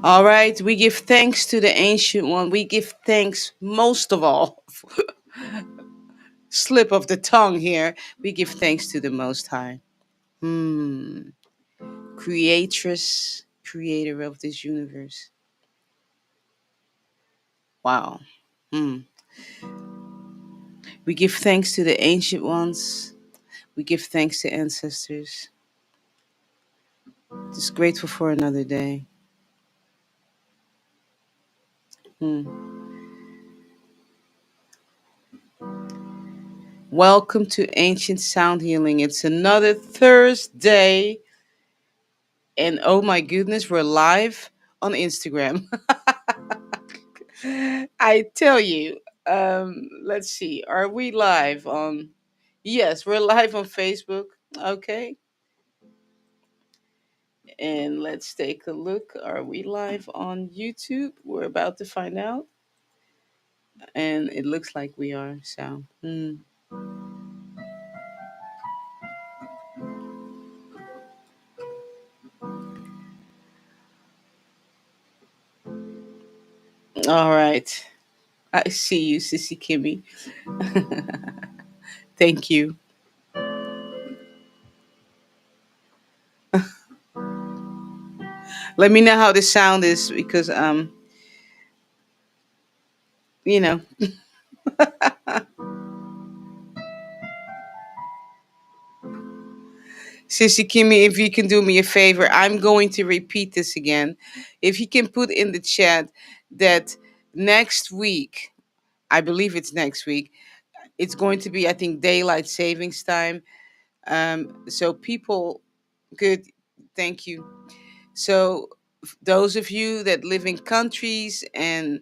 All right, we give thanks to the ancient one. We give thanks most of all. Slip of the tongue here. We give thanks to the Most High. Hmm. Creatress, creator of this universe. Wow. Hmm. We give thanks to the ancient ones. We give thanks to ancestors. Just grateful for another day. Hmm. Welcome to Ancient Sound Healing. It's another Thursday, and oh my goodness, we're live on Instagram. I tell you, let's see, are we live on? Yes, we're live on Facebook. Okay, and let's take a look. Are we live on YouTube? We're about to find out, and it looks like we are. So, all right. I see you, Sissy Kimmy. Thank you. Let me know how the sound is because you know, Sissy Kimmy, if you can do me a favor, I'm going to repeat this again. If you can put in the chat that next week, I believe it's next week, it's going to be, I think, daylight savings time. So people could, thank you. So those of you that live in countries and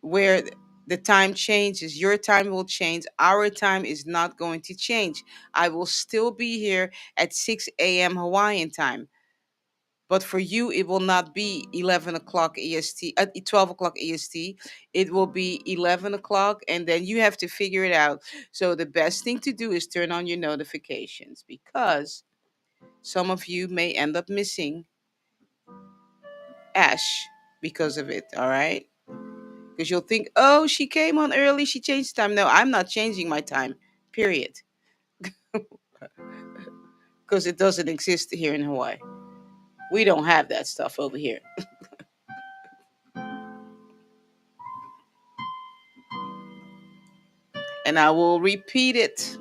where the time changes, your time will change. Our time is not going to change. I will still be here at 6 a.m. Hawaiian time. But for you, it will not be 11 o'clock EST, 12 o'clock EST. It will be 11 o'clock, and then you have to figure it out. So the best thing to do is turn on your notifications because some of you may end up missing Ash because of it. All right. Because you'll think, oh, she came on early, she changed time. No, I'm not changing my time, period. Because it doesn't exist here in Hawaii. We don't have that stuff over here. And I will repeat it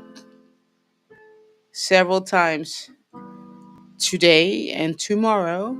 several times today and tomorrow.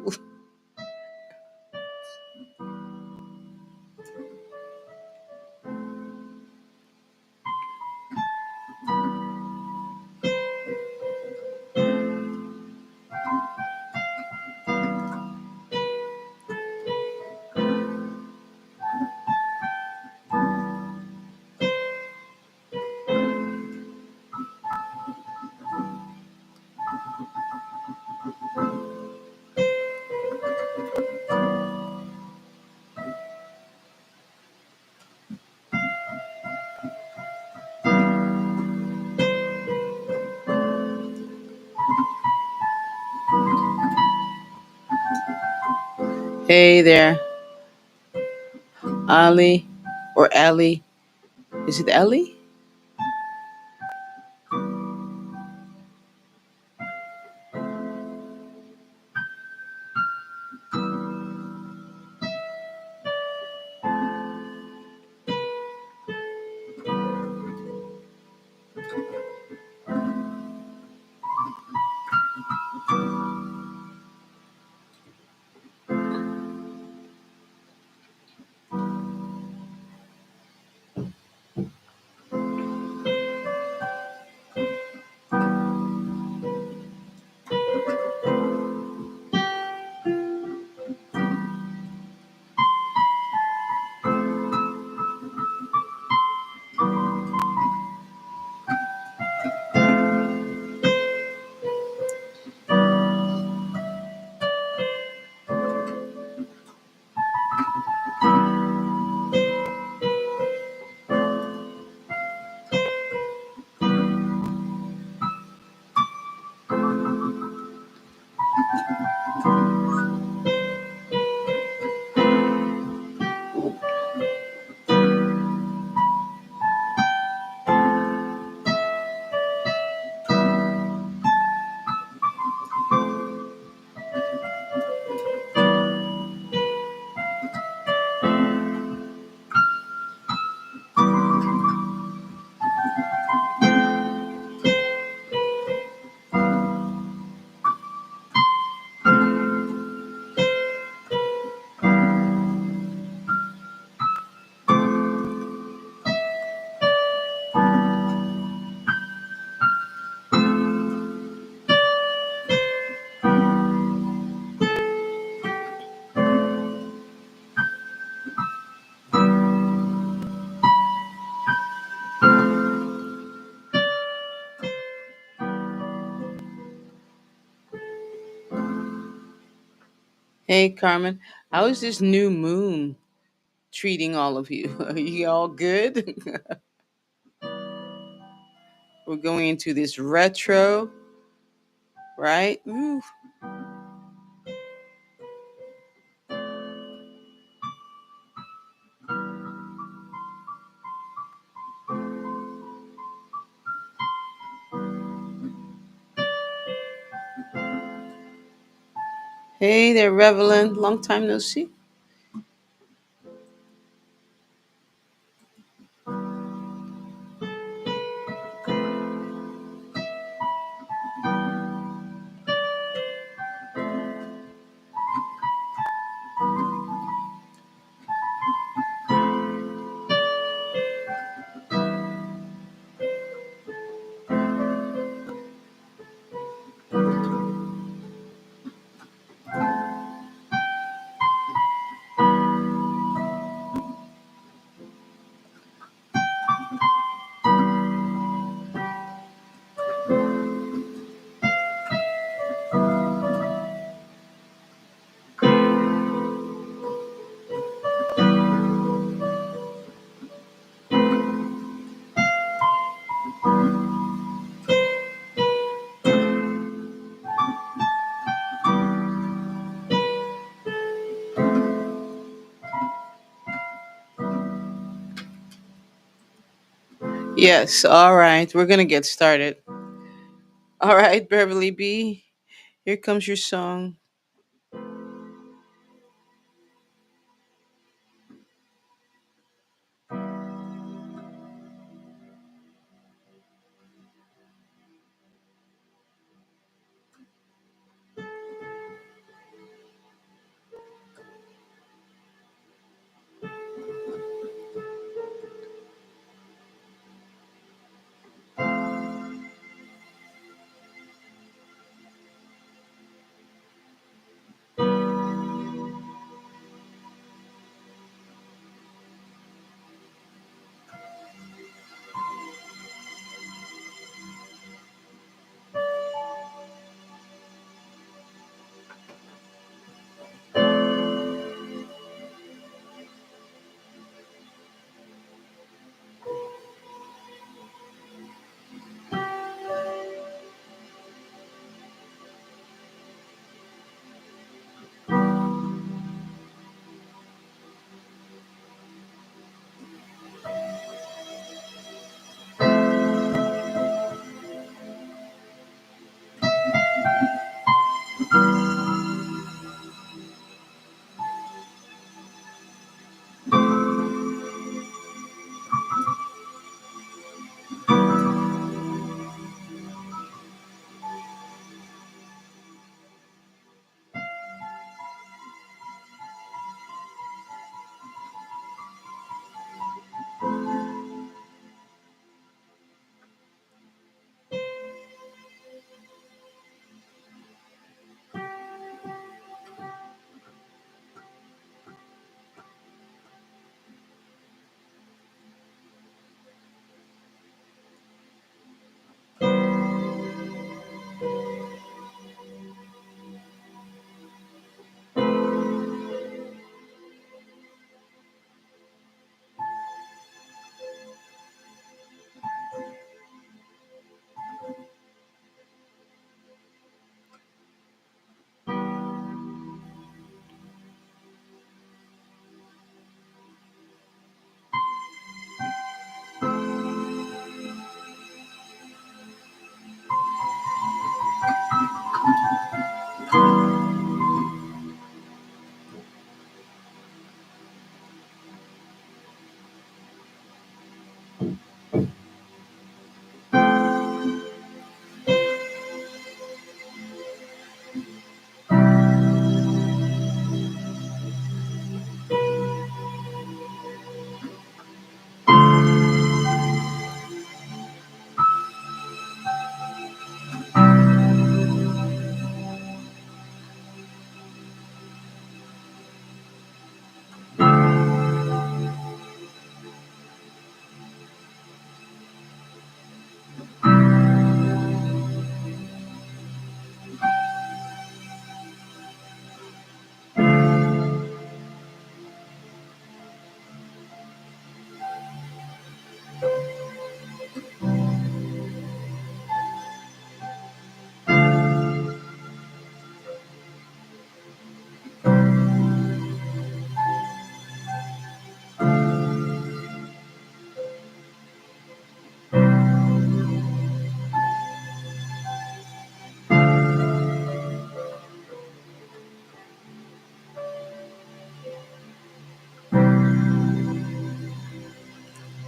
Hey there, Ali or Ali. Is it Ali? Hey, Carmen. How is this new moon treating all of you? Are you all good? We're going into this retro, right? Ooh. Hey there, Revelin. Long time no see. Yes, all right. We're going to get started. All right, Beverly B. Here comes your song.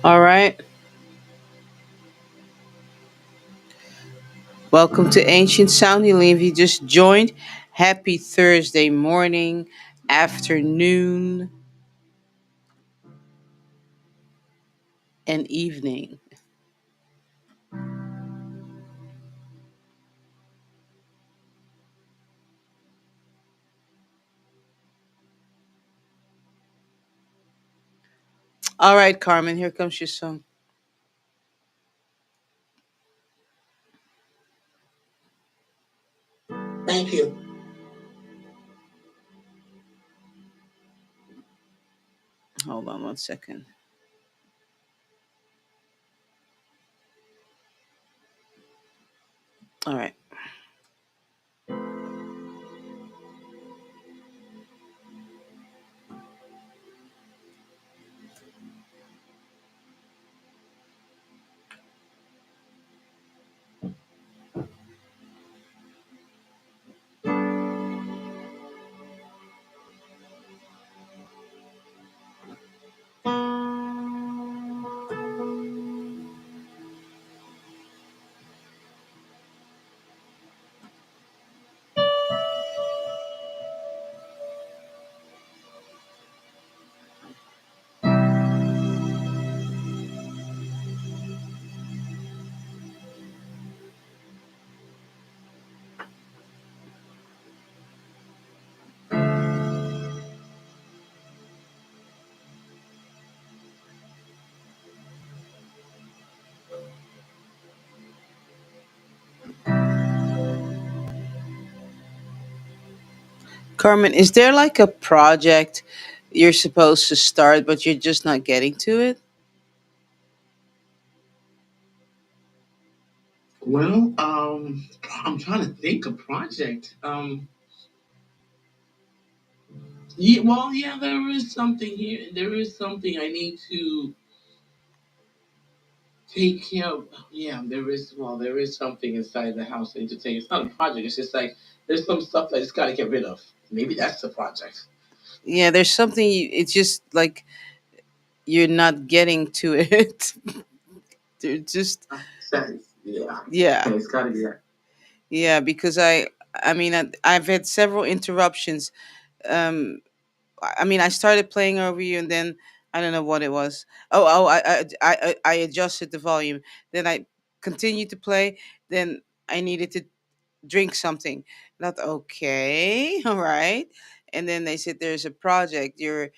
All right. Welcome to Ancient Sound Healing. If you just joined, happy Thursday morning, afternoon, and evening. All right, Carmen, here comes your song. Thank you. Hold on one second. All right. Carmen, is there like a project you're supposed to start, but you're just not getting to it? Well, I'm trying to think a project. Yeah, well, yeah, there is something here. There is something I need to take care of. Yeah, there is. Well, there is something inside the house I need to take. It's not a project. It's just like there's some stuff that I just got to get rid of. Maybe that's the project. Yeah, there's something. It's just like you're not getting to it. They're just sense. Yeah. Yeah. Okay, it's got to be that. Yeah, because I mean, I've had several interruptions. Um, I mean, I started playing over you, and then I don't know what it was. I adjusted the volume. Then I continued to play. Then I needed to drink something. Not okay, all right. And then they said there's a project. You're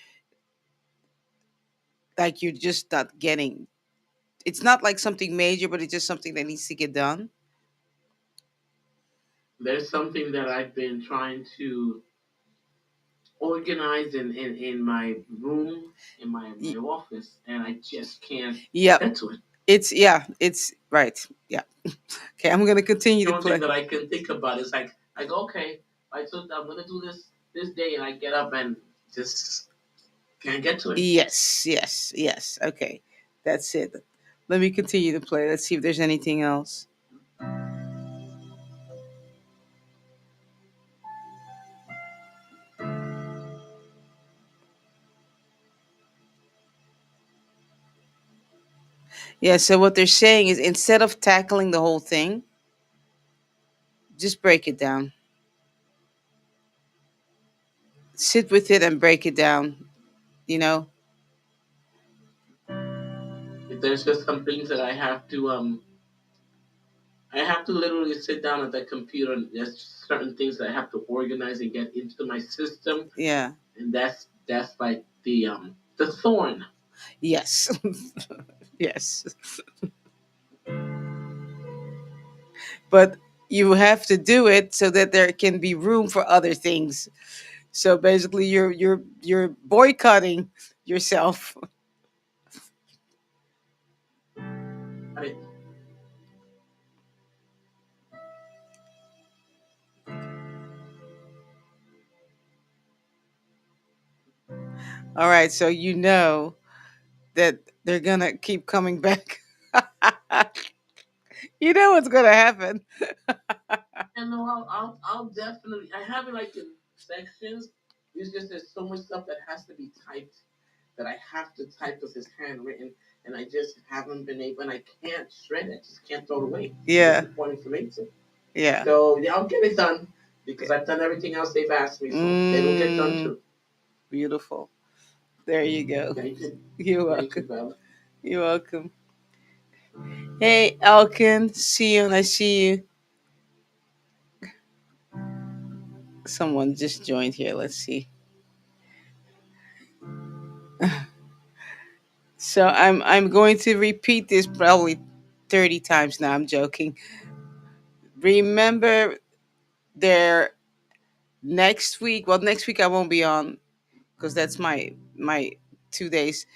like you're just not getting. It's not like something major, but it's just something that needs to get done. There's something that I've been trying to organize in my room, in my office, and I just can't get to it. It's yeah, it's right. Yeah. Okay, I'm gonna continue The to only thing play. that I can think about is like okay, I'm gonna do this day, and I get up and just can't get to it. Yes, yes, yes. Okay, that's it. Let me continue to play. Let's see if there's anything else. Yeah, so what they're saying is instead of tackling the whole thing, just break it down. Sit with it and break it down, you know? There's just some things that I have to literally sit down at the computer, and there's certain things that I have to organize and get into my system, Yeah. and that's like the thorn. Yes. Yes. But you have to do it so that there can be room for other things. So basically you're boycotting yourself. I, All right, so you know that they're gonna keep coming back. You know what's gonna happen. and no, I'll definitely. I have it like in sections. It's just there's so much stuff that has to be typed that I have to type because it's handwritten, and I just haven't been able, and I can't shred it. I just can't throw it away. It's Yeah. important information. Yeah. So yeah, I'll get it done because I've done everything else they've asked me, so it'll get done Mm, too. beautiful. There you go. Thank you, You're thank you, welcome. Bella. You're welcome. Hey, Elkin. See you. I see you. Someone just joined here. Let's see. So I'm going to repeat this probably 30 times now. I'm joking. Remember there next week. Well, next week I won't be on because that's my 2 days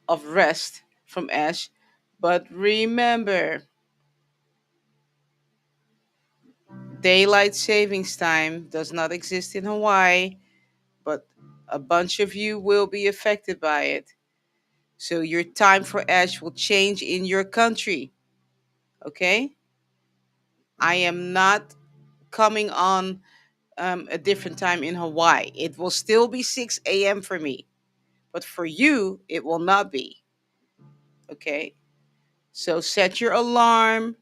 of rest from Ash. But remember, daylight savings time does not exist in Hawaii, but a bunch of you will be affected by it. So your time for Ash will change in your country. Okay? I am not coming on a different time in Hawaii. It will still be 6 a.m. for me, but for you, it will not be. Okay? So set your alarm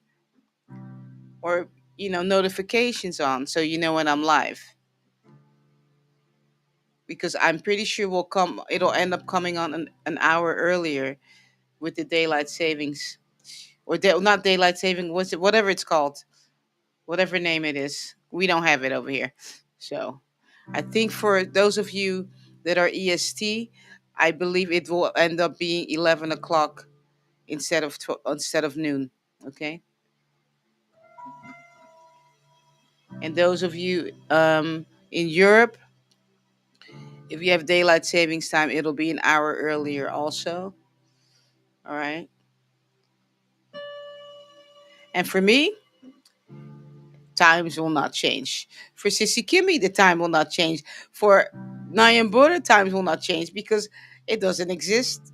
or notifications on so you know when I'm live, because I'm pretty sure it'll end up coming on an hour earlier with the daylight savings, or not daylight saving, what's it, whatever it's called, whatever name it is. We don't have it over here. So I think for those of you that are EST, I believe it will end up being 11 o'clock instead of noon. Okay. And those of you in Europe, if you have daylight savings time, it'll be an hour earlier also. All right. And for me, times will not change. For Sissy Kimmy, the time will not change. For Nyambura, times will not change because it doesn't exist.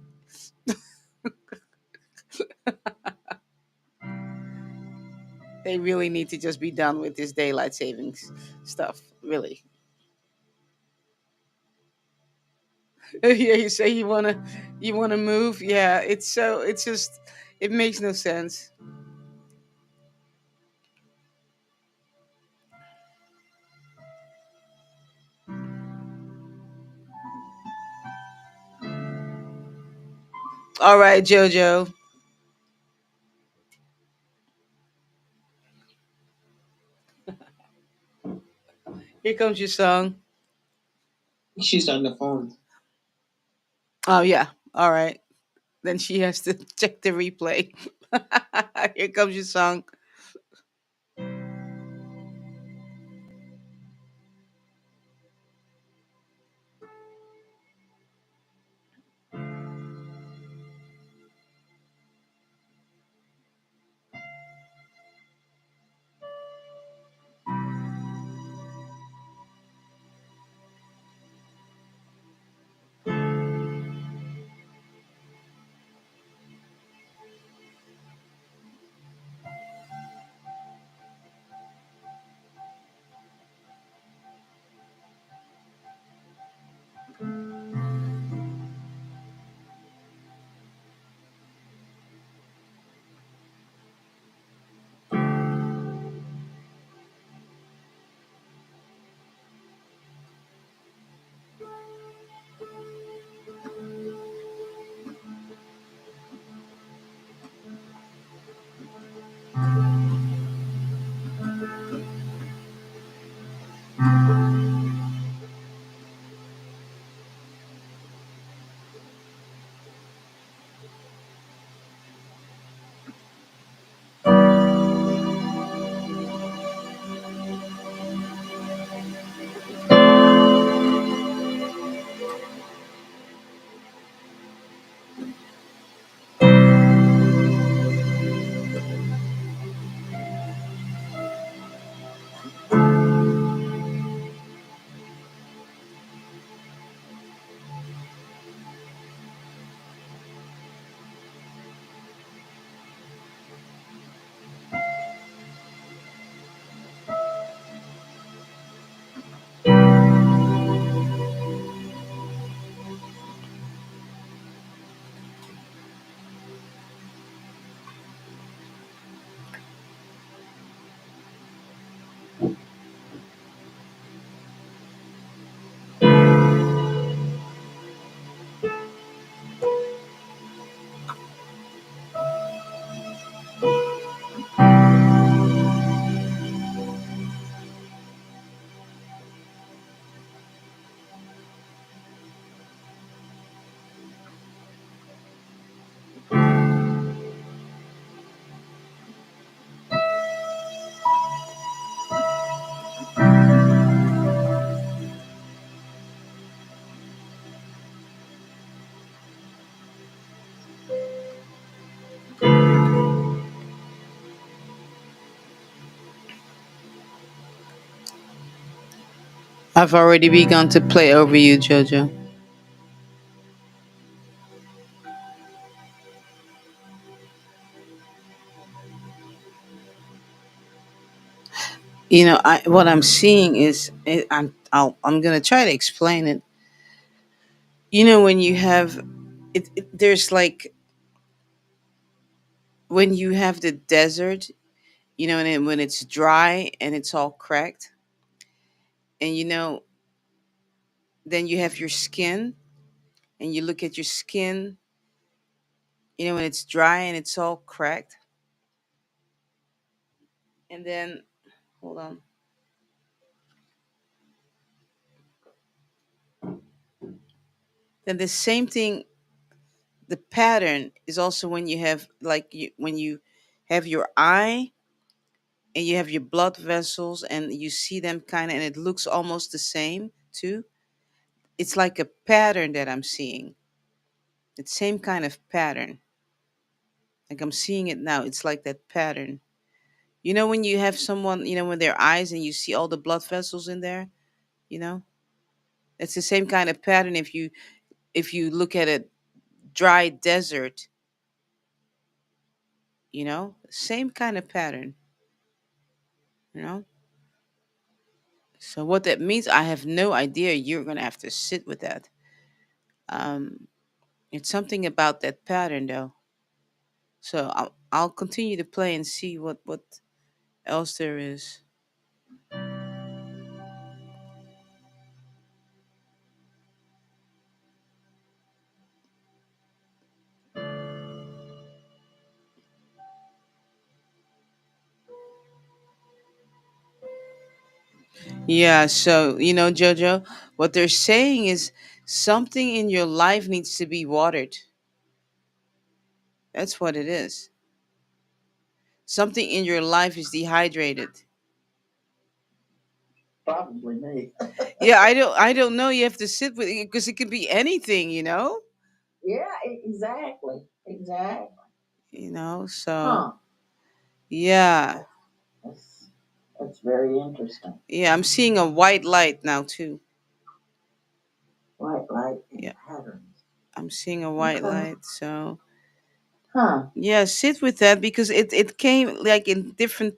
They really need to just be done with this daylight savings stuff. Really. Yeah, you say you wanna move. Yeah, it's just it makes no sense. All right, Jojo. Here comes your song. She's on the phone. Oh yeah. All right. Then she has to check the replay. Here comes your song. I've already begun to play over you, Jojo. What I'm seeing is I'm gonna try to explain it. When you have there's like when you have the desert, and then when it's dry and it's all cracked, and then you have your skin, and you look at your skin, when it's dry and it's all cracked, and then hold on, then the same thing, the pattern is also when you have when you have your eye and you have your blood vessels and you see them kind of, and it looks almost the same too. It's like a pattern that I'm seeing. It's same kind of pattern. Like I'm seeing it now. It's like that pattern. When you have someone, with their eyes and you see all the blood vessels in there, you know? It's the same kind of pattern if you look at a dry desert, same kind of pattern, you know? So what that means, I have no idea. You're gonna have to sit with that. Um, it's something about that pattern though. So I'll continue to play and see what else there is. Yeah, so Jojo, what they're saying is something in your life needs to be watered. That's what it is. Something in your life is dehydrated. Probably me. Yeah, I don't know. You have to sit with it because it could be anything. Yeah, exactly. Exactly. So Huh. yeah. That's that's very interesting. Yeah, I'm seeing a white light now too. White light and Yeah, patterns. I'm seeing a white Okay. light. So Huh. yeah, sit with that because it came like in different,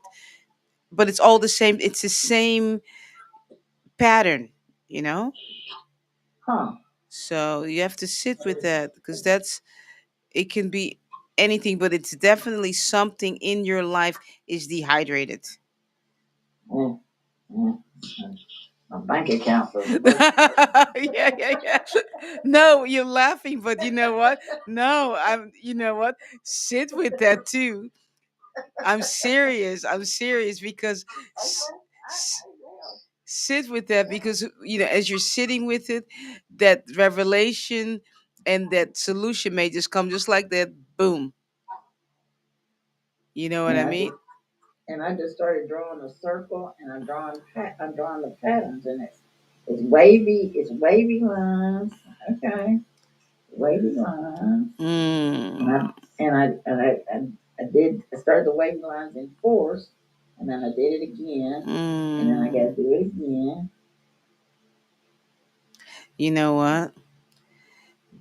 but it's all the same. It's the same pattern, you know. Huh. So you have to sit with that because it can be anything, but it's definitely something in your life is dehydrated. Yeah. Yeah. My bank account for the most part. Yeah, yeah, yeah. No, you're laughing, but you know what? No, you know what? Sit with that too. I'm serious. I'm serious because s- Okay. s- I will. sit with that because as you're sitting with it, that revelation and that solution may just come just like that. Boom. You know what And I I mean? just started drawing a circle, and I'm drawing the patterns, and it's wavy. It's wavy lines. Okay, wavy lines. And I Mm, and I and I started the wavy lines in force, and then I did it again, and then I got to mm. do it again. You know what?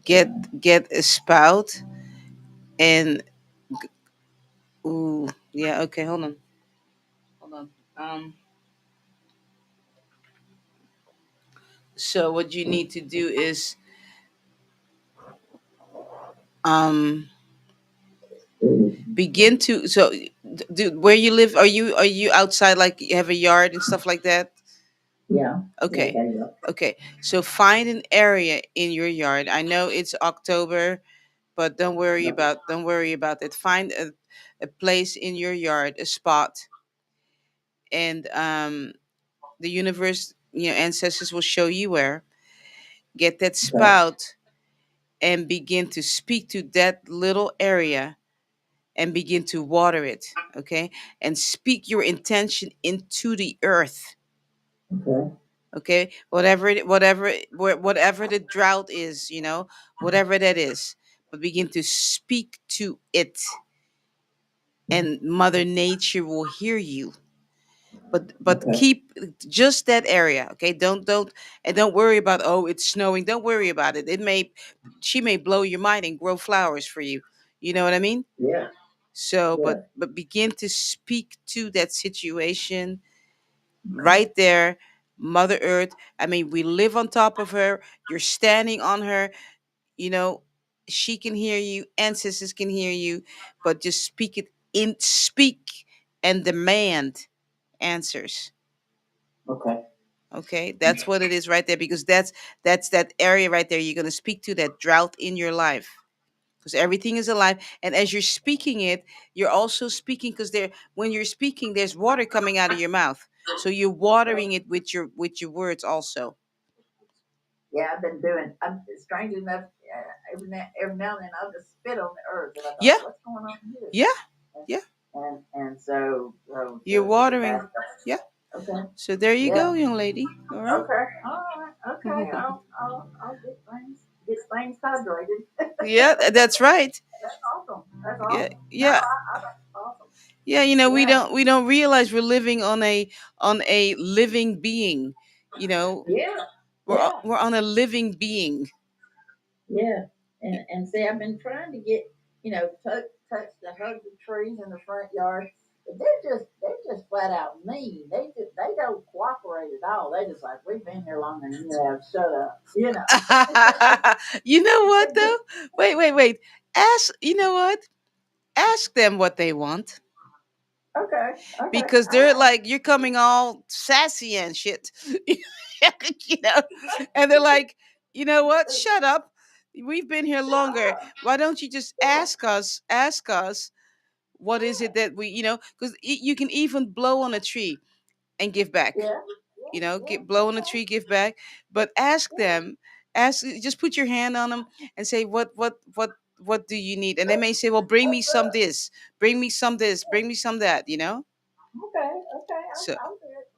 Okay. Get a spout and ooh, yeah. Okay, hold on. So what you need to do is um begin to do where you live. Are you outside, like you have a yard and stuff like that? Yeah, yeah, I Okay, got it up. okay. So find an area in your yard. I know it's October, but don't worry about it. Find a place in your yard, a spot, and the universe, ancestors will show you where. Get that Okay, spout and begin to speak to that little area and begin to water it, okay? And speak your intention into the earth, okay, okay? Whatever the drought is, whatever that is, but begin to speak to it, and Mother Nature will hear you. but Okay. keep just that area, okay? Don't and don't worry about, oh, it's snowing. Don't worry about it. It may She may blow your mind and grow flowers for you. You know what I mean? Yeah. So, Yeah. but begin to speak to that situation Okay. right there. Mother Earth, I mean, we live on top of her. You're standing on her. You know, she can hear you. Ancestors can hear you. But just speak and demand answers. Okay. Okay, that's what it is right there, because that's that area right there. You're going to speak to that drought in your life, because everything is alive, and as you're speaking it, you're also speaking, because there, when you're speaking, there's water coming out of your mouth, so you're watering it with your words also. Yeah, I've been doing. I'm strange enough. Every now and then I'll just spit on the earth, and I thought, Yeah, what's going on here? yeah, And yeah, so you're it's just a fast. watering. Yeah, Okay. so there you Yeah. go, young lady. All right. Okay. All right. Okay. I'll get things hydrated. Yeah, that's right. That's awesome. That's Yeah, awesome. No, yeah, that's awesome. yeah. Yeah. We don't realize we're living on a living being. You know, Yeah. Yeah. we're on a living being. Yeah. And see, I've been trying to get, touch the hug the trees in the front yard. But they're just flat out mean. They don't cooperate at all. They just like, we've been here longer than you have. Shut up. You know what They though? just Wait, wait, wait. Ask. You know what? Ask them what they want, okay. Okay. because All they're right. like, you're coming all sassy and shit. You know, and they're like, you know what? Shut up. We've been here Shut longer. up. Why don't you just Yeah. ask us what is it Yeah. that we, because you can even blow on a tree and give back. Yeah. Get Yeah. blow on a Okay. tree, give back. But ask Yeah. them, just put your hand on them and say, what do you need? And they may say, well, bring me What's some up? this, bring me some this, bring me some that. You know. Okay, okay, So I'll do it.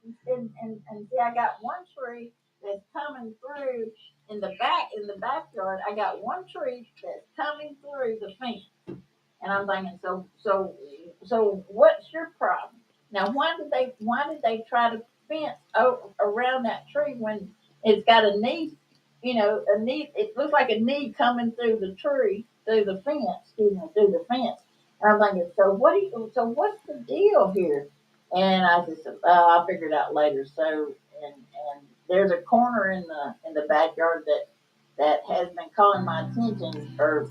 And see, I got one tree that's coming through in the backyard. I got one tree that's coming through the fence. And I'm thinking, so what's your problem? Now, why did they try to fence around that tree when it's got a need, a need, it looks like a need coming through the tree, through the fence, excuse me, through the fence. And I'm thinking, so what's the deal here? And I just said, I'll figure it out later. So, and there's a corner in the backyard that has been calling my attention, or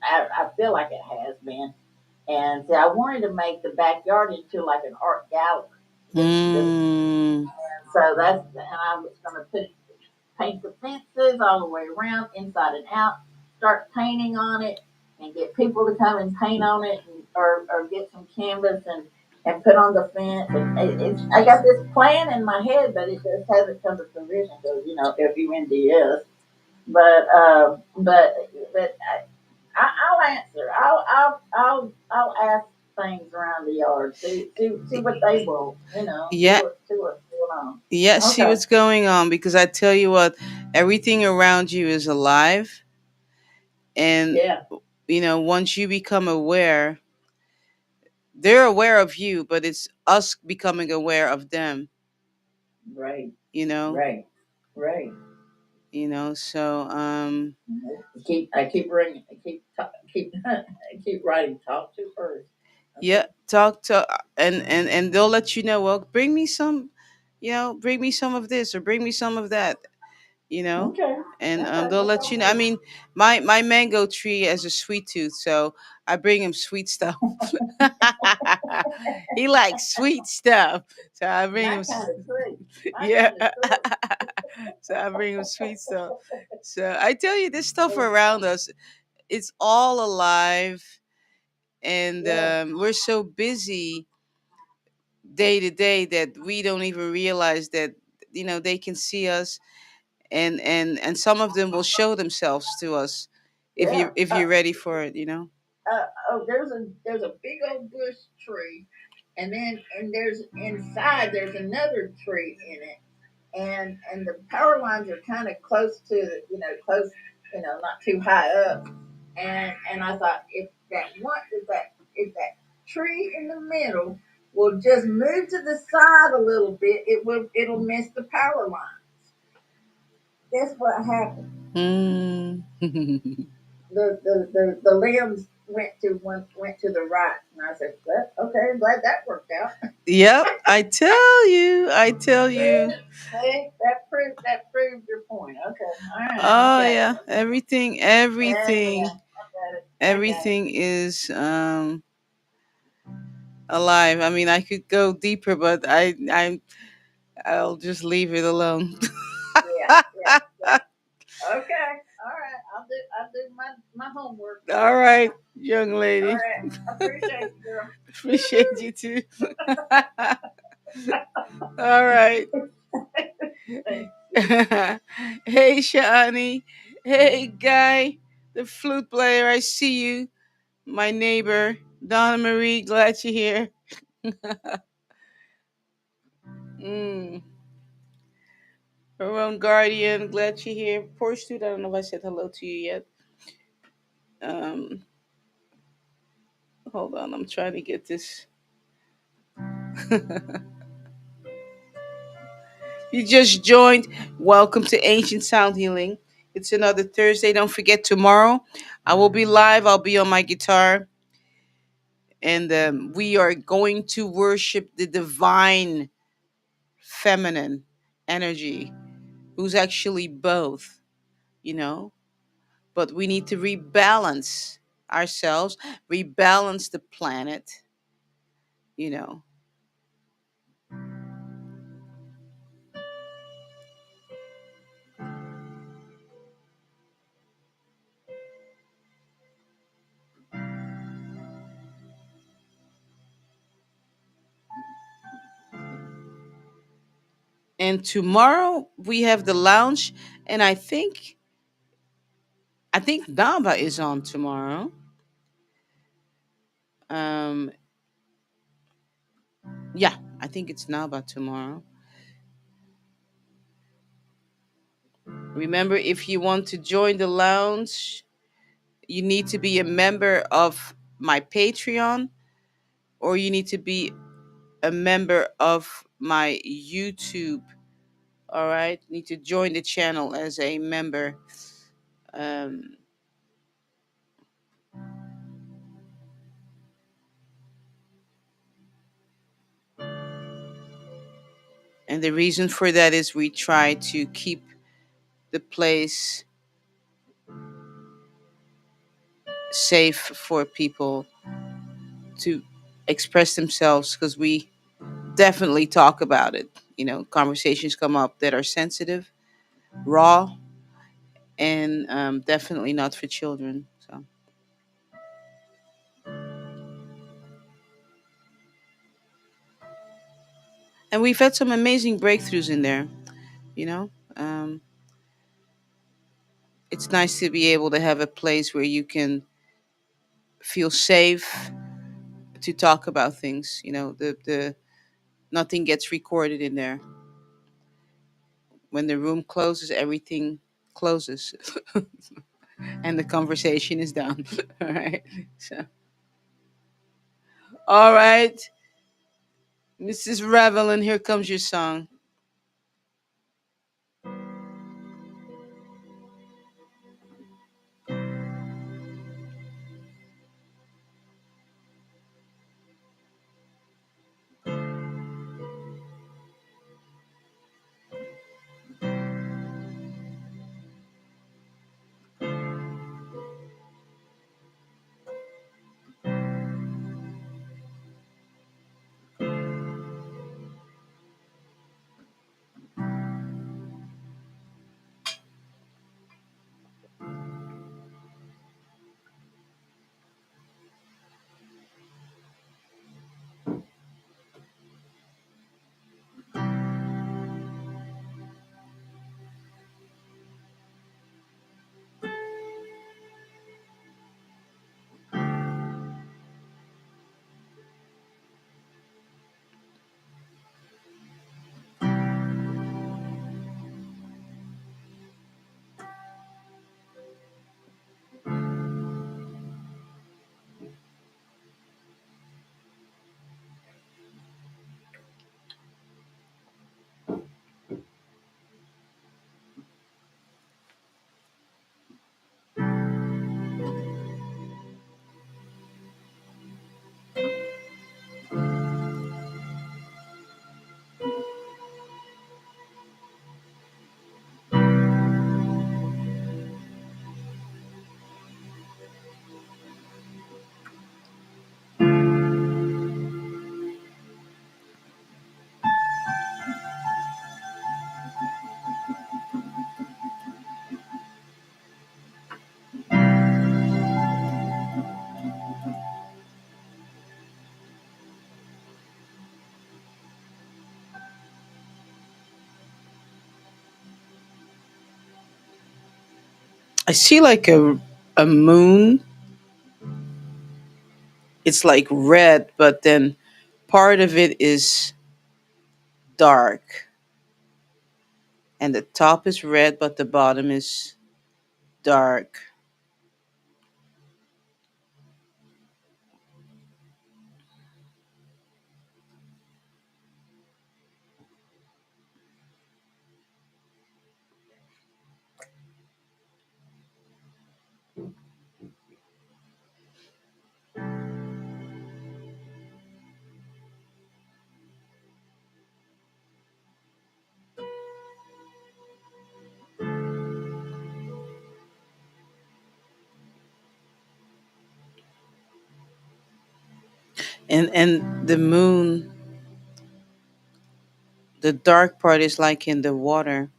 I feel like it has been. And so I wanted to make the backyard into like an art gallery. Just mm, so and I was going to paint the fences all the way around, inside and out. Start painting on it, and get people to come and paint on it, or get some canvas and put on the fence. And I got this plan in my head, but it just hasn't come to fruition because FUNDS. But I'll answer. I'll ask things around the yard. See what they want. See yeah, what's going on. yeah. See Okay. what's going on, because I tell you what, everything around you is alive, and Yeah. once you become aware, they're aware of you, but it's us becoming aware of them. Right. You know, Right. Right. So I keep ringing. I keep writing. Talk to Earth. Okay. yeah, talk to, and they'll let you know, well, bring me some, bring me some of this or bring me some of that, you know Okay. and Okay. they'll That let you sounds know. I good. mean, my mango tree has a sweet tooth, so I bring him sweet stuff. He likes sweet stuff, so I bring him My kind of tree. My yeah. kind of tree. So I bring him sweet stuff. So I tell you, this stuff around us, it's all alive, and Yeah. we're so busy day to day that we don't even realize that they can see us, and some of them will show themselves to us if Yeah. you're ready for it. There's a big old bush tree, and there's inside there's another tree in it, and the power lines are kind of close to close, not too high up, and I thought if that tree in the middle Well, just move to the side a little bit. It'll miss the power line. Guess what happened? Mm. The limbs went to the right, and I said, "Well, okay, I'm glad that worked out." Yep, I tell you, I tell you. See, that proved your point. Okay, all right, I Oh got yeah, you. everything, Yeah, yeah, everything, I got it. I got it. everything is alive. I mean, I could go deeper, but I'll just leave it alone. Yeah, yeah, yeah. Okay, all right. I'll do my homework. All right, young All lady. right, I appreciate you, girl. Appreciate you too. All right. Thank you. Hey, Shani. Hey, Guy, the flute player. I see you. My neighbor, Donna Marie. Glad you're here. Mm. Her own guardian. Glad you're here. Poor student. I don't know if I said hello to you yet. Um, Hold on. I'm trying to get this. You just joined. Welcome to Ancient Sound Healing. It's another Thursday. Don't forget tomorrow. I will be live. I'll be on my guitar. And we are going to worship the divine feminine energy, who's actually both, you know. But we need to rebalance ourselves, rebalance the planet, you know. And tomorrow we have the lounge, and I think Nava is on tomorrow. Um, yeah, I think it's Nava tomorrow. Remember, if you want to join the lounge, you need to be a member of my Patreon, or you need to be a member of my YouTube. All right, need to join the channel as a member. Um, and the reason for that is we try to keep the place safe for people to express themselves, because we definitely talk about it. Conversations come up that are sensitive, raw, and definitely not for children. So, and we've had some amazing breakthroughs in there. You know, um, it's nice to be able to have a place where you can feel safe to talk about things. The nothing gets recorded in there. When the room closes, everything closes, and the conversation is done. All right. So, all right, Mrs. Revelin, here comes your song. I see like a moon. It's like red, but then part of it is dark, and the top is red, but the bottom is dark. And the moon, the dark part is like in the water.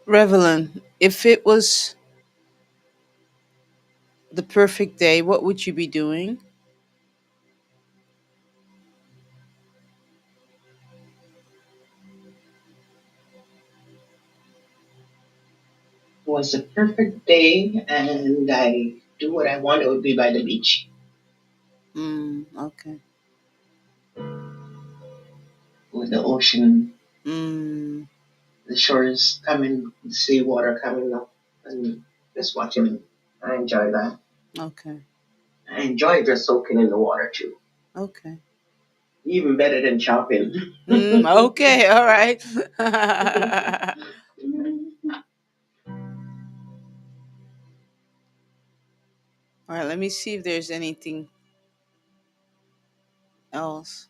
Revelin, if it was the perfect day, what would you be doing? Was a perfect day and I do what I want, it would be by the beach Okay. with the ocean, Mm, the shores coming, the sea water coming up, and just watching it. I enjoy that. okay. I enjoy just soaking in the water too. Okay. Even better than shopping. Okay. All right. All right. Let me see if there's anything else.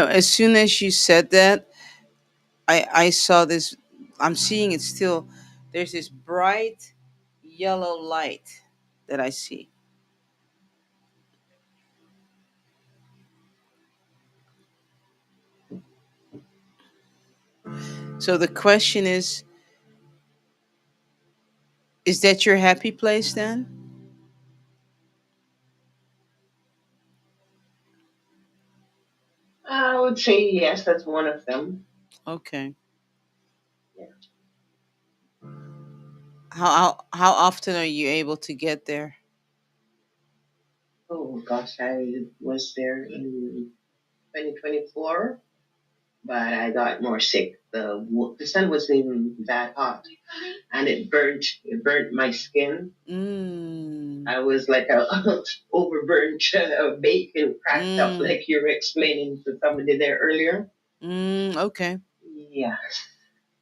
As soon as you said that, I saw this. I'm seeing it still. There's this bright yellow light that I see. So the question is that your happy place then? I would say yes, that's one of them. Okay. Yeah. How often are you able to get there? Oh gosh, I was there in 2024, but I got more sick. The sun wasn't even that hot, and it burnt my skin. Mm. I was like a overburnt bacon cracked up, Mm. like you were explaining to somebody there earlier. Okay. Yeah.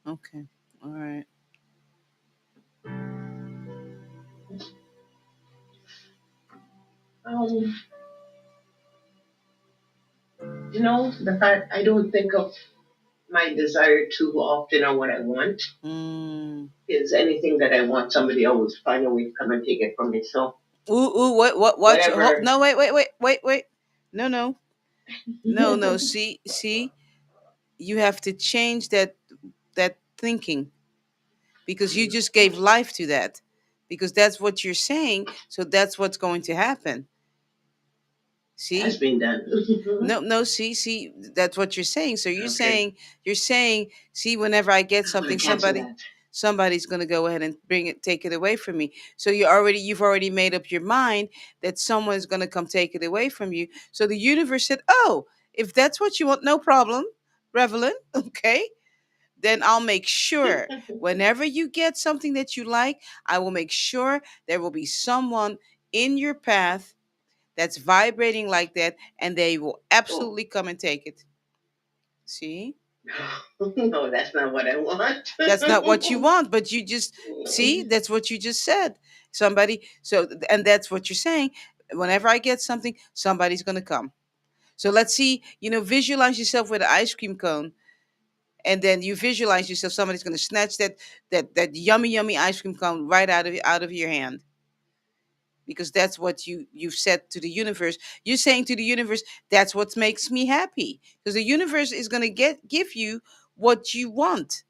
Okay. All right. Um, the fact I don't think of my desire too often or what I want Mm. is anything that I want. Somebody always find a way to come and take it from me. So Ooh, what, watch your whatever. no, wait. No, no. No, no. See, you have to change that thinking because you just gave life to that. Because that's what you're saying, so that's what's going to happen. Has See? been done. No, no, see, that's what you're saying. So Okay, you're saying, see, whenever I get I'm gonna something, cancel that. somebody's gonna go ahead and take it away from me. So you've already made up your mind that someone's gonna come take it away from you. So the universe said, oh, if that's what you want, no problem, Revelin, okay, then I'll make sure whenever you get something that you like, I will make sure there will be someone in your path that's vibrating like that, and they will Oh absolutely come and take it. See? no, that's not what I want. That's not what you want, but you just see, that's what you just said. Somebody, and that's what you're saying. Whenever I get something, somebody's going to come. So let's see, visualize yourself with an ice cream cone. and then you visualize yourself somebody's going to snatch that yummy yummy ice cream cone right out of your hand, because that's what you've said to the universe. You're saying to the universe, that's what makes me happy, because the universe is going to get give you what you want.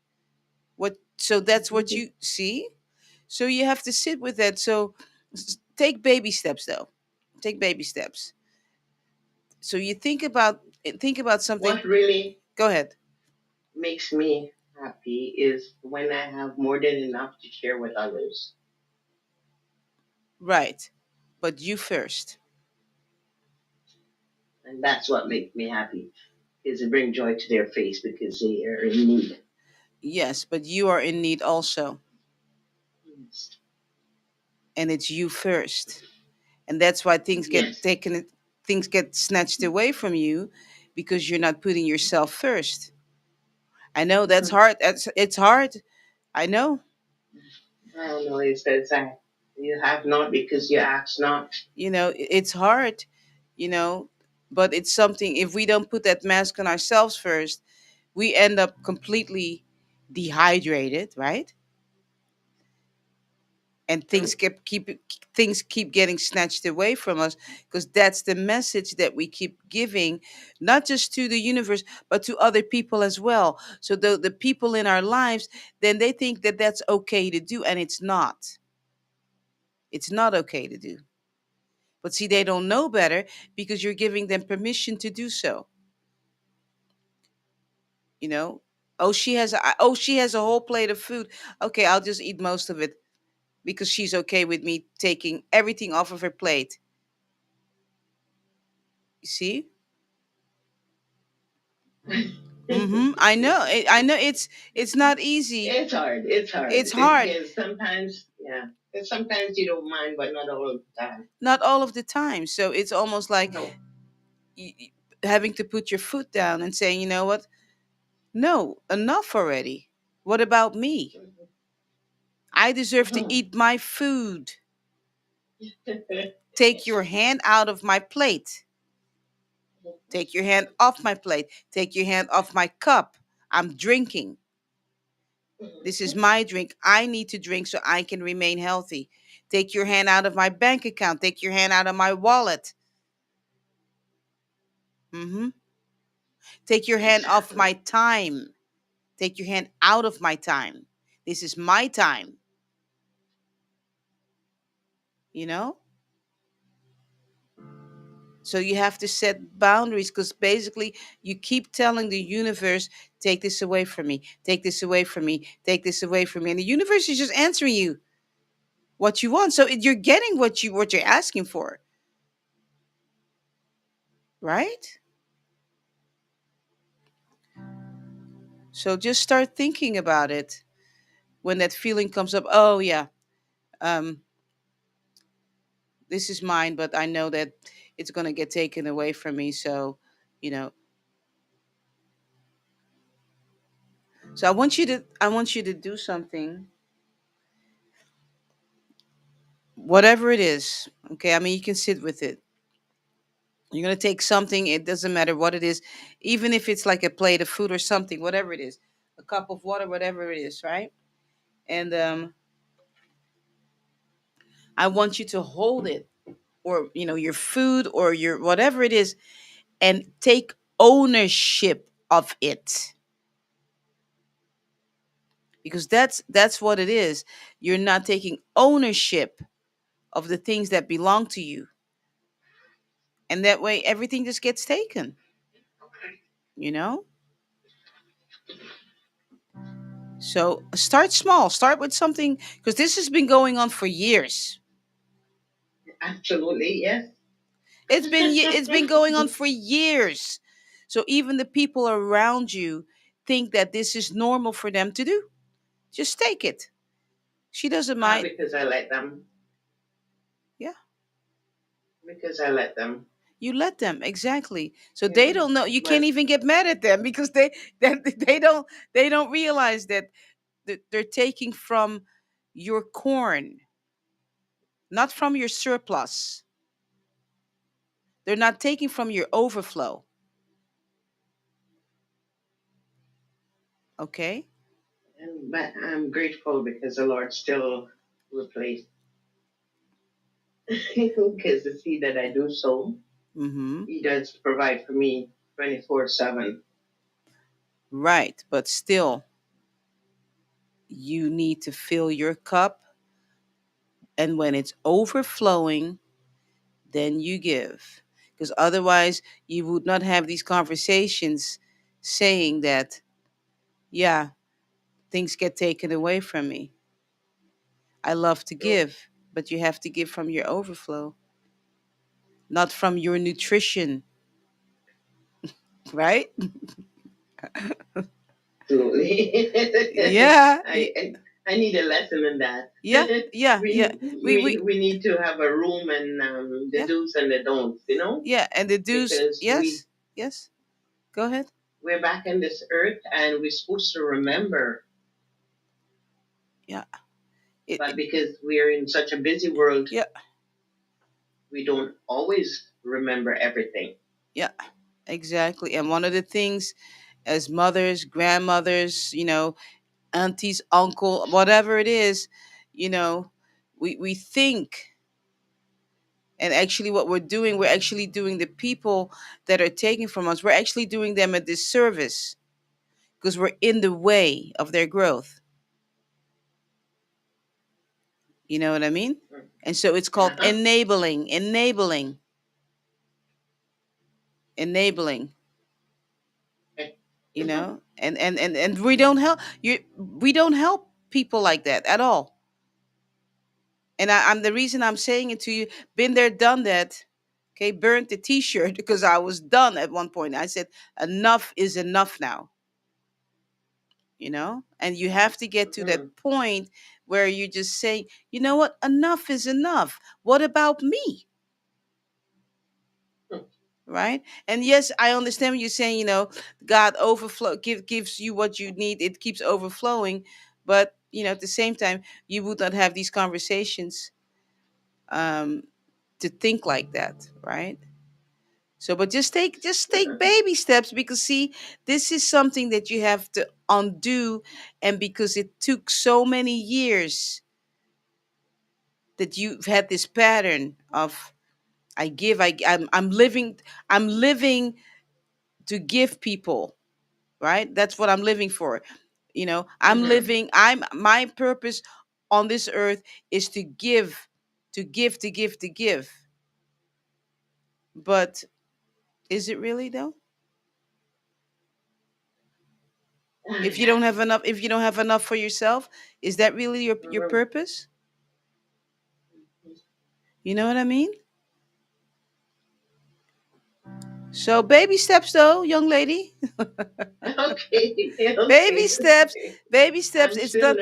What So that's what you see. So you have to sit with that. So take baby steps though. Take baby steps. So you think about something. What really Go ahead. makes me happy is when I have more than enough to share with others. Right. But you first. And that's what makes me happy, is to bring joy to their face because they are in need. Yes, but you are in need also, and it's you first. And that's why Yes. things get snatched away from you, because you're not putting yourself first. I know that's Mhm. hard. It's hard. I know. I don't know. It says you have not because you ask not. It's hard, you know, but it's something. If we don't put that mask on ourselves first, we end up completely dehydrated, right? And True. things keep getting snatched away from us, because that's the message that we keep giving, not just to the universe but to other people as well. So the people in our lives, then they think that that's okay to do, and it's not okay to do. But see, they don't know better, because you're giving them permission to do so. you know oh, she has a whole plate of food. Okay, I'll just eat most of it, because she's okay with me taking everything off of her plate. You see? I know. I know it's not easy. It's hard. It's hard It's hard. because sometimes, yeah, because sometimes you don't mind, but not all of the time. Not all of the time. So it's almost like No. y- y- having to put your foot down and saying, you know what? No, enough already. What about me? I deserve to eat my food. Take your hand out of my plate. Take your hand off my plate. Take your hand off my cup. I'm drinking. This is my drink. I need to drink so I can remain healthy. Take your hand out of my bank account. Take your hand out of my wallet. hmm Take your hand off my Exactly. time. Take your hand out of my time. This is my time, you know? So you have to set boundaries, because basically you keep telling the universe, take this away from me, take this away from me, take this away from me. And the universe is just answering you what you want. So you're getting what you're asking for, right? So just start thinking about it when that feeling comes up. Oh yeah, um, this is mine, but I know that it's gonna get taken away from me. You know, so I want you to do something, whatever it is. Okay, I mean you can sit with it. You're gonna take something. It doesn't matter what it is, even if it's like a plate of food or something, whatever it is, a cup of water, whatever it is, right? And I want you to hold it, or your food, or your whatever it is, and take ownership of it, because that's what it is. You're not taking ownership of the things that belong to you, and that way everything just gets taken, you know so start small, start with something, because this has been going on for years. Absolutely, yes. It's been going on for years. So even the people around you think that this is normal for them to do. Just take it. She doesn't mind. Because I let them. Yeah, Because I let them. you let them, exactly. So they Yeah. don't know. You can't But even get mad at them, because they don't realize that they're taking from your corn, not from your surplus. They're not taking from your overflow. Okay. But I'm grateful because the Lord still replaced because the seed that I do sow, Mm-hmm. He does provide for me 24/7. Right. But still, you need to fill your cup. And when it's overflowing, then you give. Because otherwise, you would not have these conversations saying that, yeah, things get taken away from me. I love to True. give, but you have to give from your overflow, not from your nutrition, right? Absolutely. Yeah. I need a lesson in that. Yeah. Yeah. Yeah. We We need to have a room and the yeah. do's and the don'ts, you know, Yeah. And the dues, because yes. Yes. Go ahead. we're back in this earth and we're supposed to remember, Yeah. but because we're in such a busy world, Yeah. we don't always remember everything. Yeah. Exactly. And one of the things as mothers, grandmothers, aunties, uncle, whatever it is, you know, we think, and actually what we're actually doing the people that are taking from us, we're actually doing them a disservice because we're in the way of their growth. You know what I mean? And so it's called Uh-huh. enabling, Okay. you Mhm. know, and we don't help people like that at all. And I'm the reason I'm saying it to you, been there, done that. Okay, burnt the t-shirt because I was done at one point. I said, enough is enough now, and you have to get to that Mhm. point where you just say, you know what, enough is enough. What about me? Right? And yes, I understand what you're saying, God gives you what you need, it keeps overflowing. But at the same time, you would not have these conversations um to think like that, right? So, but just take baby steps, because see, this is something that you have to undo. And because it took so many years that you've had this pattern of, I give, I'm living to give people, right? That's what I'm living for. Mhm. I'm my purpose on this earth is to give, to give. But is it really though? Ah, If you yeah. don't have enough, for yourself, is that really your Mhm. purpose? You know what I mean? So baby steps though, young lady. Okay. baby Okay. steps baby steps. I'm still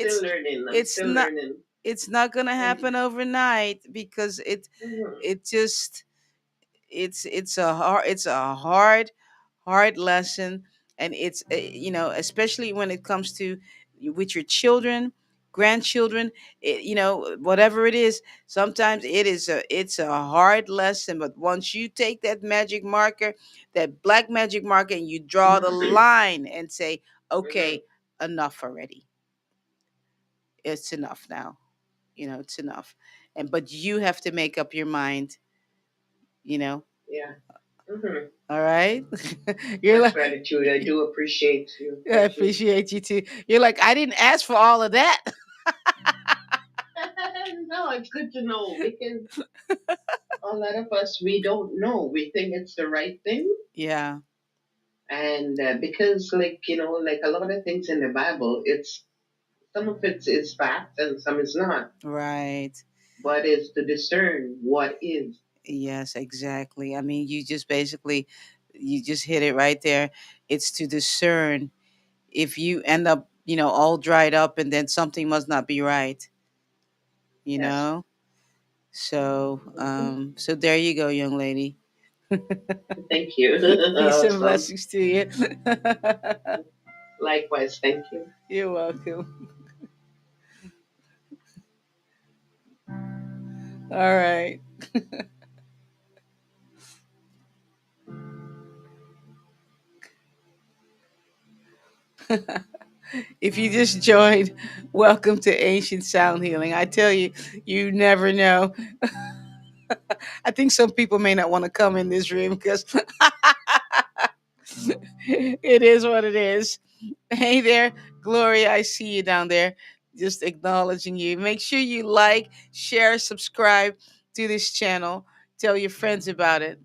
It's learning. I'm it's still not learning. it's not gonna Mhm. happen overnight, because Mhm. it just it's a hard lesson. And it's especially when it comes to with your children, grandchildren, whatever it is. Sometimes it's a hard lesson, but once you take that magic marker, that black magic marker, and you draw the line and say, Mhm. okay, enough already, it's enough now, it's enough. And but you have to make up your mind, you know Yeah. Mhm. all right. You're Much like, gratitude. I do appreciate you. I Thank you. appreciate you too. You're like, I didn't ask for all of that. No, it's good to know because a lot of us we don't know. We think it's the right thing, Yeah, and because like a lot of things in the Bible, it's some of it is fact and some is not. right. But it's to discern what is. Yes, exactly. I mean, you just hit it right there. It's to discern. If you end up, all dried up, and then something must not be right, you Yes. know? So, Mhm. so there you go, young lady. Thank you. Peace and Awesome. blessings to you. Likewise, thank you. You're welcome. All right. If you just joined, welcome to Ancient Sound Healing. I tell you, you never know. I think some people may not want to come in this room because it is what it is. Hey there, Gloria. I see you down there. Just acknowledging you. Make sure you like, share, subscribe to this channel. Tell your friends about it.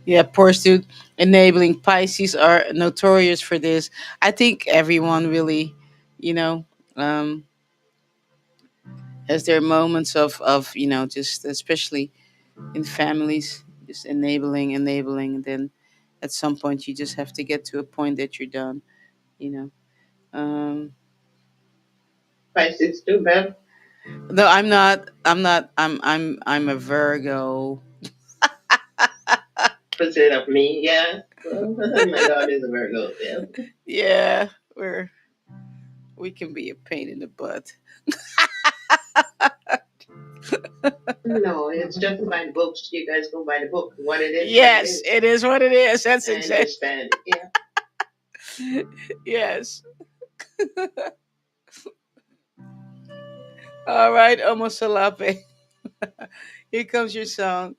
Yeah, pursuit enabling Pisces are notorious for this. I think everyone really, you know, um, has their moments of just especially in families, just enabling, and then at some point you just have to get to a point that you're done. You know. Five, six, two, Bev. No, I'm not. I'm a Virgo. Opposite of me, yeah. Well, my daughter is a Virgo, yeah. Yeah, we can be a pain in the butt. No, it's just by the books. You guys go by the book. What it is, what it Yes, is. it is what it is. That's I exact. understand. Yeah. Yes. All right, Omosalape. Here comes your song.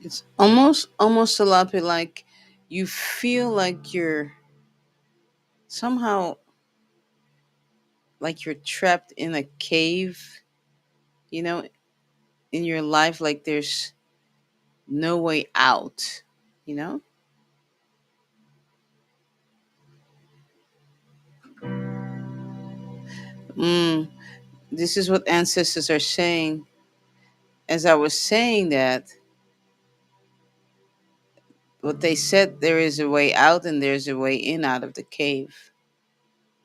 It's almost a lot bit like you feel like you're somehow like you're trapped in a cave, you know, in your life, like there's no way out, you know? Mm, this is what ancestors are saying. As I was saying that, what they said, there is a way out and there's a way in out of the cave.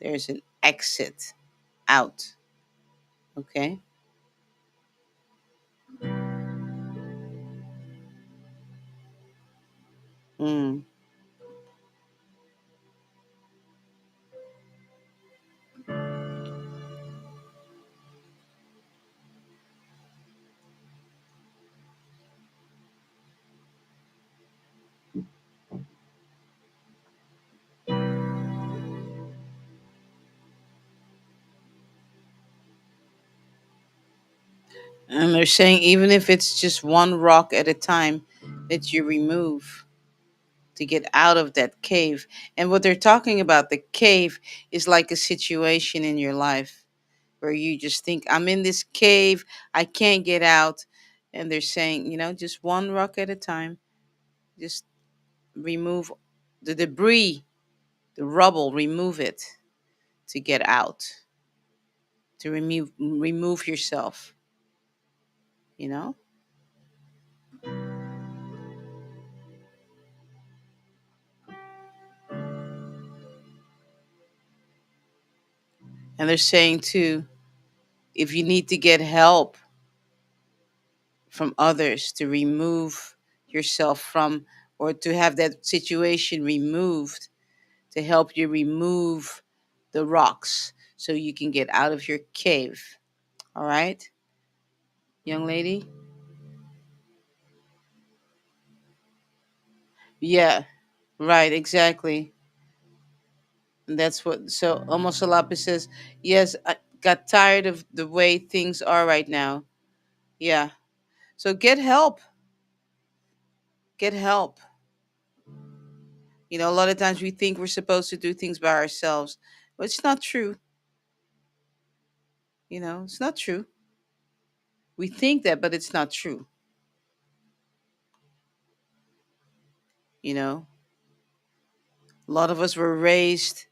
There's an exit out. Okay? Mm. And they're saying even if it's just one rock at a time that you remove to get out of that cave. And what they're talking about, the cave, is like a situation in your life where you just think, I'm in this cave, I can't get out. And they're saying, just one rock at a time, just remove the debris, the rubble, remove it to get out, to remove yourself, you know? And they're saying too, if you need to get help from others to remove yourself from, or to have that situation removed, to help you remove the rocks so you can get out of your cave. All right, young lady? Yeah, right, exactly. And that's what, so almost Salapi says, yes, I got tired of the way things are right now. Yeah. So get help. Get help. A lot of times we think we're supposed to do things by ourselves, but it's not true. It's not true. We think that, but it's not true. You know, a lot of us were raised,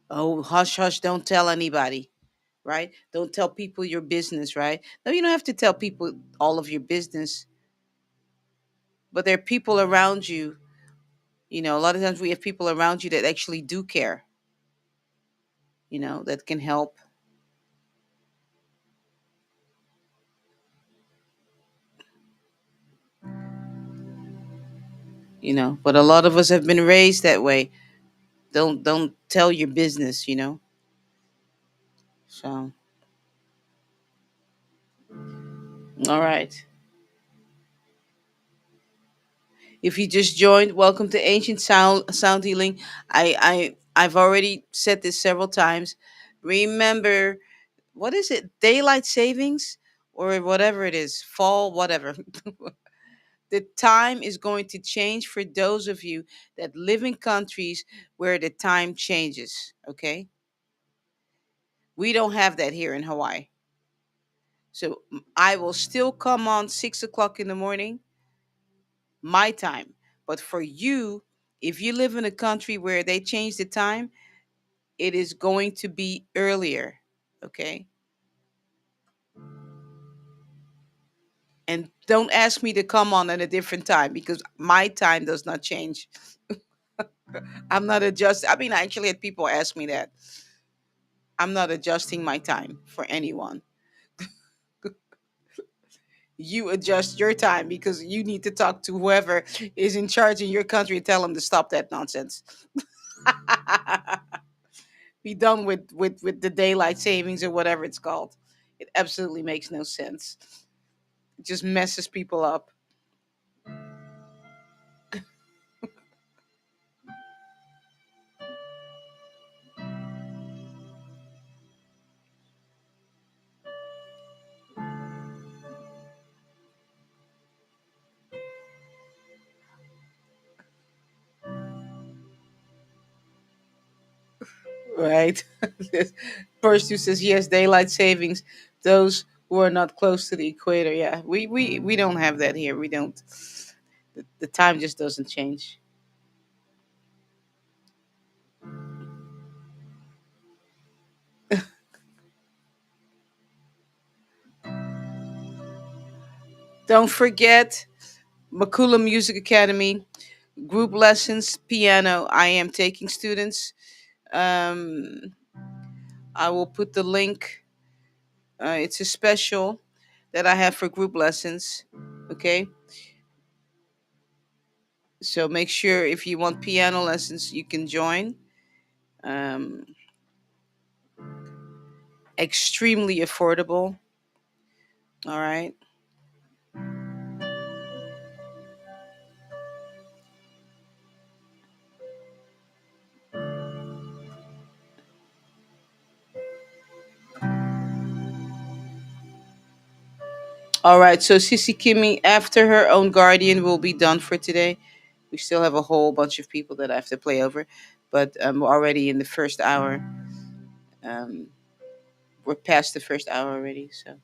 oh, hush, hush, don't tell anybody, right? Don't tell people your business, right? No, you don't have to tell people all of your business, but there are people around you. A lot of times we have people around you that actually do care, that can help, but a lot of us have been raised that way. Don't tell your business, So, all right. If you just joined, welcome to Ancient Sound Healing. I've already said this several times. Remember, what is it? Daylight savings or whatever it is, fall, whatever. The time is going to change for those of you that live in countries where the time changes. Okay, we don't have that here in Hawaii. So I will still come on 6 o'clock in the morning, my time. But for you, if you live in a country where they change the time, it is going to be earlier. Okay. And don't ask me to come on at a different time because my time does not change. I'm not adjust. I mean, I actually had people ask me that. I'm not adjusting my time for anyone. You adjust your time because you need to talk to whoever is in charge in your country and tell them to stop that nonsense. Be done with the daylight savings or whatever it's called. It absolutely makes no sense. It just messes people up. right? This person who says yes, daylight savings. Those who are not close to the equator. Yeah, we don't have that here. We don't. The time just doesn't change. Don't forget Makula Music Academy group lessons, piano. I am taking students. Um, I will put the link. It's a special that I have for group lessons. Okay, so make sure if you want piano lessons, you can join. Um, Extremely affordable. All right. All right. So Sissy Kimmy, after her own guardian, will be done for today. We still have a whole bunch of people that I have to play over, but we're already in the first hour. Um, we're past the first hour already. So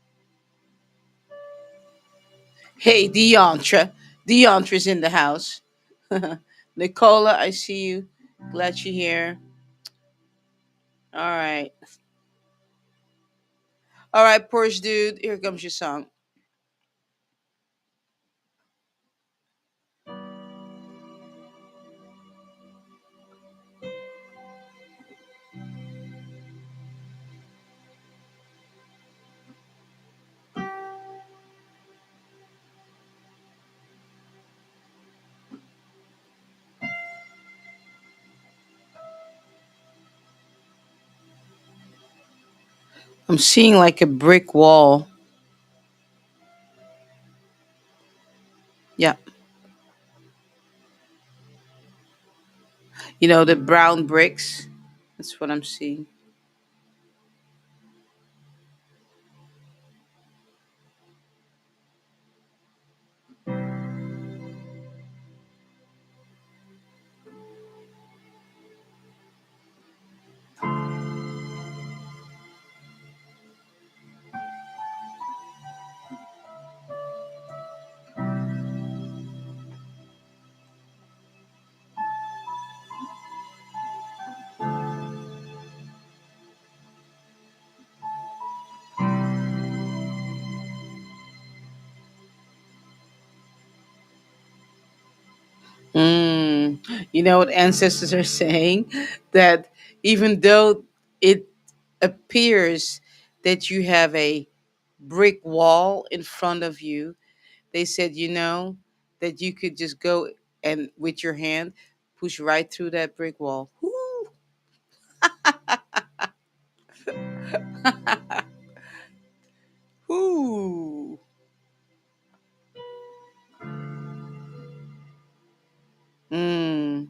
hey, Deontra, Deontra's in the house. Nicola, I see you. Glad you're here. All right. All right, Porsche dude. Here comes your song. I'm seeing like a brick wall. Yeah. You know, the brown bricks. That's what I'm seeing. Mm. You know what ancestors are saying? That even though it appears that you have a brick wall in front of you, they said, that you could just go and with your hand push right through that brick wall. Woo! Woo! Mm.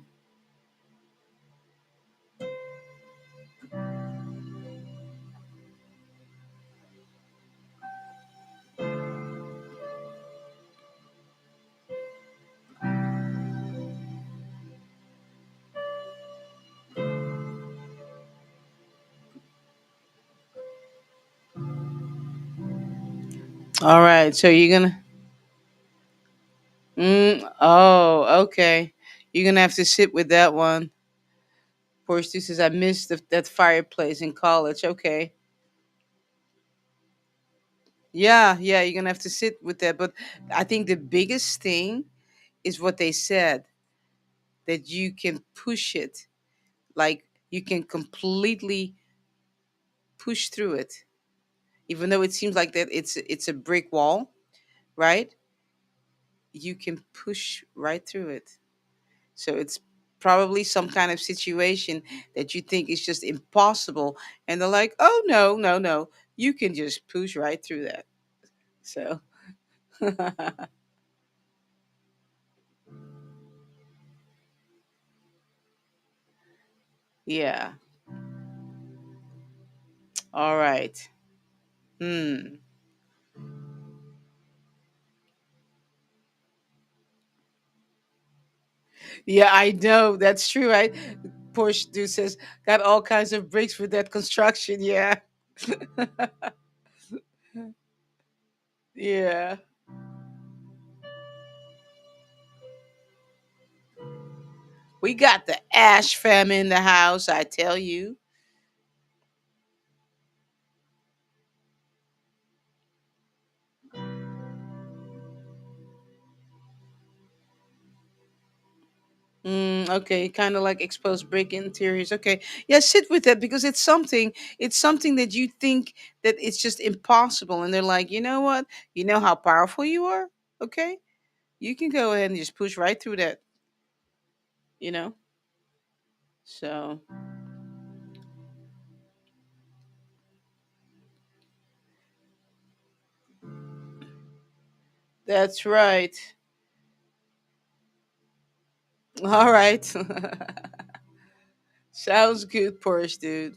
All right. So you're gonna. Oh, okay. You're gonna have to sit with that one. Poor Stu says, I missed that fireplace in college. Okay. Yeah, yeah, you're gonna have to sit with that. But I think the biggest thing is what they said, that you can push it. Like you can completely push through it. Even though it seems like that it's a brick wall, right? You can push right through it. So it's probably some kind of situation that you think is just impossible. And they're like, oh, no, no, no. You can just push right through that. So, yeah. All right. Hmm. Yeah, I know. That's true, right? Porsche dude says, got all kinds of bricks for that construction. Yeah. Yeah. We got the Ash fam in the house, I tell you. Okay, kind of like exposed brick interiors. Okay, yeah, sit with that because it's something. It's something that you think that it's just impossible, and they're like, you know what? You know how powerful you are. Okay, you can go ahead and just push right through that. You know. So that's right. All right. Sounds good, Porsche dude.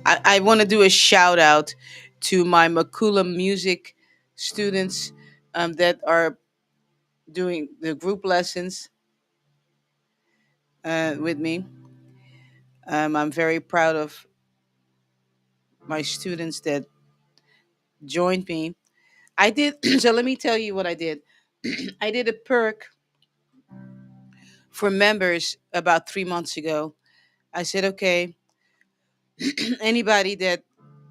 I want to do a shout out to my Makula music students that are doing the group lessons with me. I'm very proud of my students that joined me. I did, so let me tell you what I did. I did a perk for members about 3 months ago. I said, okay, anybody that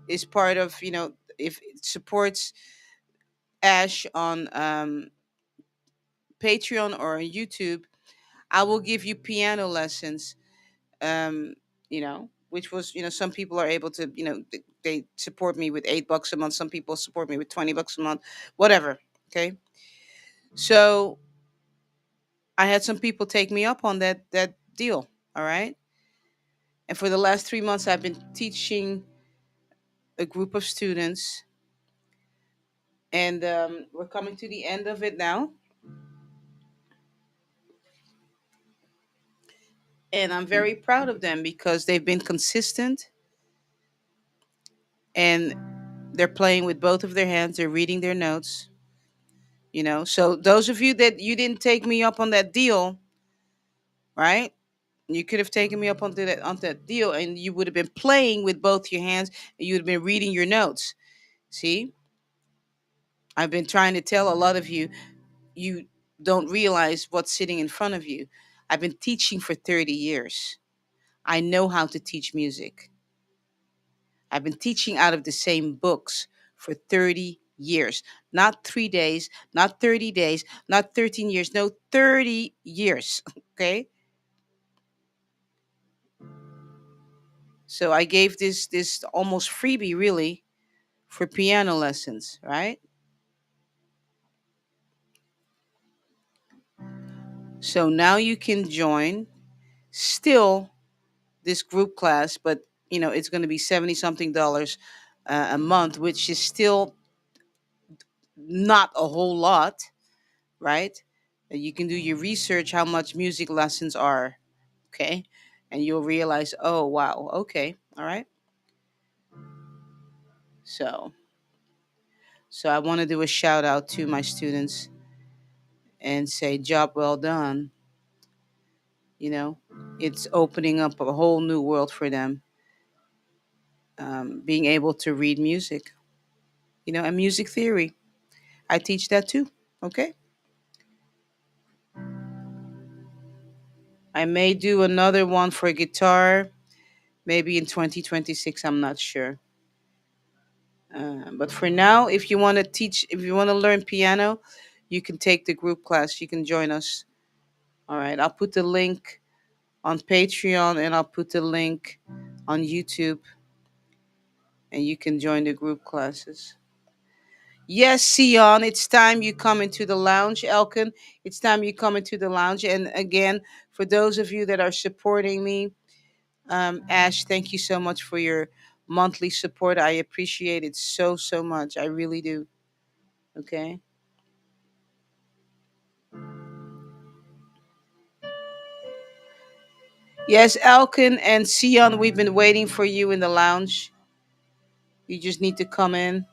is part of, if it supports Ash on Patreon or on YouTube, I will give you piano lessons. Which was, some people are able to, they support me with $8 a month. Some people support me with $20 a month, whatever. Okay. So I had some people take me up on that deal. All right. And for the last 3 months, I've been teaching a group of students, and we're coming to the end of it now. And I'm very proud of them because they've been consistent, and they're playing with both of their hands. They're reading their notes. So those of you that you didn't take me up on that deal, right? You could have taken me up onto that deal, and you would have been playing with both your hands, and you would have been reading your notes. See, I've been trying to tell a lot of you, you don't realize what's sitting in front of you. I've been teaching for 30 years. I know how to teach music. I've been teaching out of the same books for 30 years. Not 3 days, not 30 days, not 13 years, no, 30 years. Okay. So I gave this almost freebie really for piano lessons, right? So now you can join still this group class, but it's going to be 70 something dollars a month, which is still not a whole lot, right? You can do your research how much music lessons are, okay? And you'll realize, oh wow, okay, all right. So so I want to do a shout out to my students and say job well done. you know it's opening up a whole new world for them, being able to read music, and music theory. I teach that too. Okay. I may do another one for guitar, maybe in 2026. I'm not sure. But for now, if you want to learn piano, you can take the group class. You can join us. All right. I'll put the link on Patreon, and I'll put the link on YouTube, and you can join the group classes. Yes, Sion, it's time you come into the lounge. Elkin, it's time you come into the lounge. And again, for those of you that are supporting me, Ash, thank you so much for your monthly support. I appreciate it so, so much. I really do. Okay. Yes, Elkin and Sion, we've been waiting for you in the lounge. You just need to come in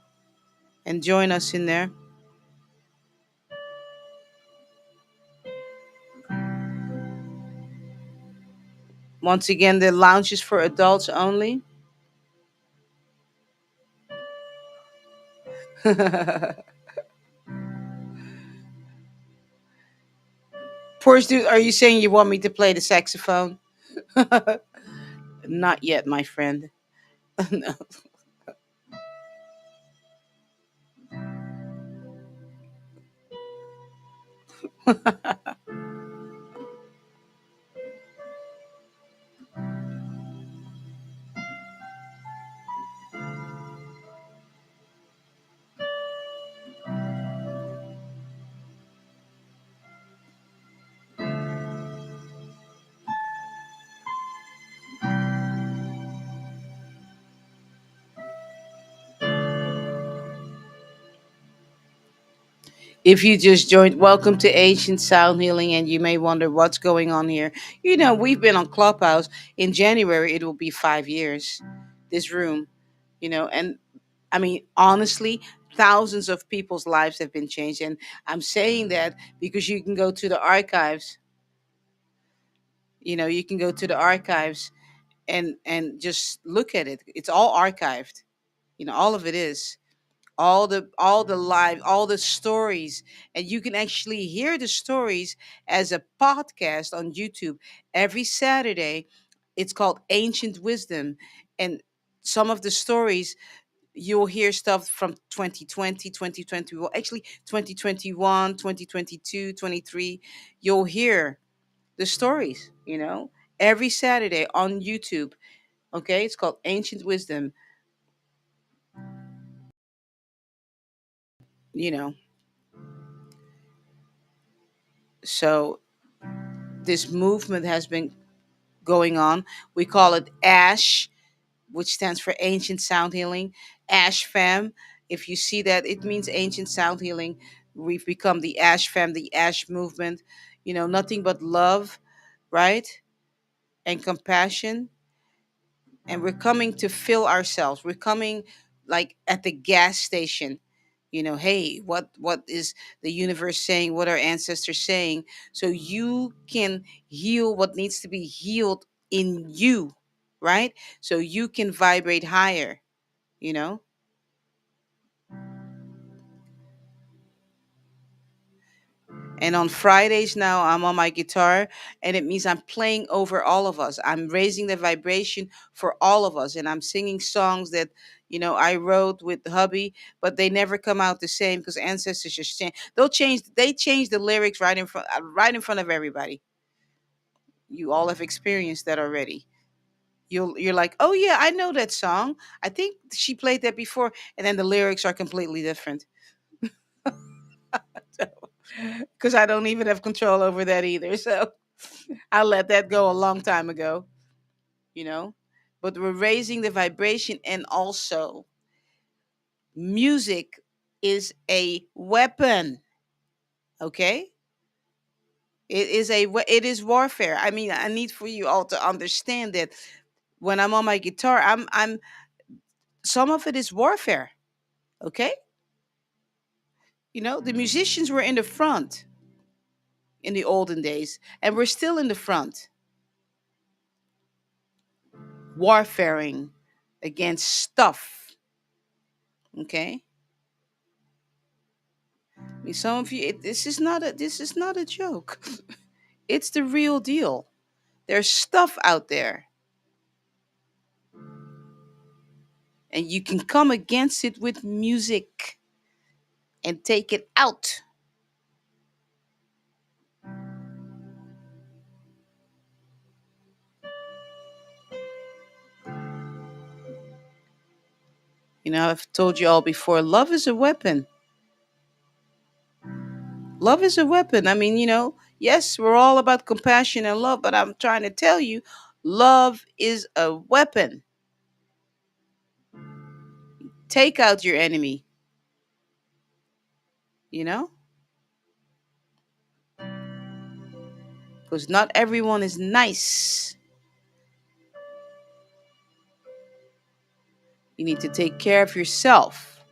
and join us in there. Once again, the lounge is for adults only. Poor dude, are you saying you want me to play the saxophone? Not yet, my friend. No. If you just joined, welcome to Ancient Sound Healing, and you may wonder what's going on here. We've been on Clubhouse. In January, it will be 5 years. This room, and I mean, honestly, thousands of people's lives have been changed. And I'm saying that because you can go to the archives. You can go to the archives and just look at it. It's all archived. All of it is all the live, all the stories, and you can actually hear the stories as a podcast on YouTube every Saturday. It's called Ancient Wisdom, and some of the stories, you'll hear stuff from 2020, 2020, well, actually 2021, 2022, 23. You'll hear the stories, every Saturday on YouTube. Okay, it's called Ancient Wisdom. you know so this movement has been going on. We call it ASH, which stands for Ancient Sound Healing. ASH Fam. If you see that, it means Ancient Sound Healing. We've become the ASH Fam, the ASH movement. Nothing but love, right? And compassion. And we're coming to fill ourselves. We're coming like at the gas station. Hey, what is the universe saying? What are ancestors saying? So you can heal what needs to be healed in you, right? So you can vibrate higher, you know? And on Fridays now, I'm on my guitar, and it means I'm playing over all of us. I'm raising the vibration for all of us, and I'm singing songs that I wrote with hubby, but they never come out the same because ancestors just change. They change the lyrics right in front of everybody. You all have experienced that already. You're like, oh yeah, I know that song. I think she played that before, and then the lyrics are completely different. Because I don't even have control over that either. So I let that go a long time ago, you know. But we're raising the vibration, and also music is a weapon. Okay, it is warfare. I mean, I need for you all to understand that when I'm on my guitar, I'm some of it is warfare. Okay, the musicians were in the front in the olden days, and we're still in the front, warfaring against stuff. Okay, I mean, some of you, this is not a joke. It's the real deal. There's stuff out there, and you can come against it with music and take it out. I've told you all before. Love is a weapon. Love is a weapon. I mean, yes, we're all about compassion and love, but I'm trying to tell you, love is a weapon. Take out your enemy. You know, because not everyone is nice. You need to take care of yourself.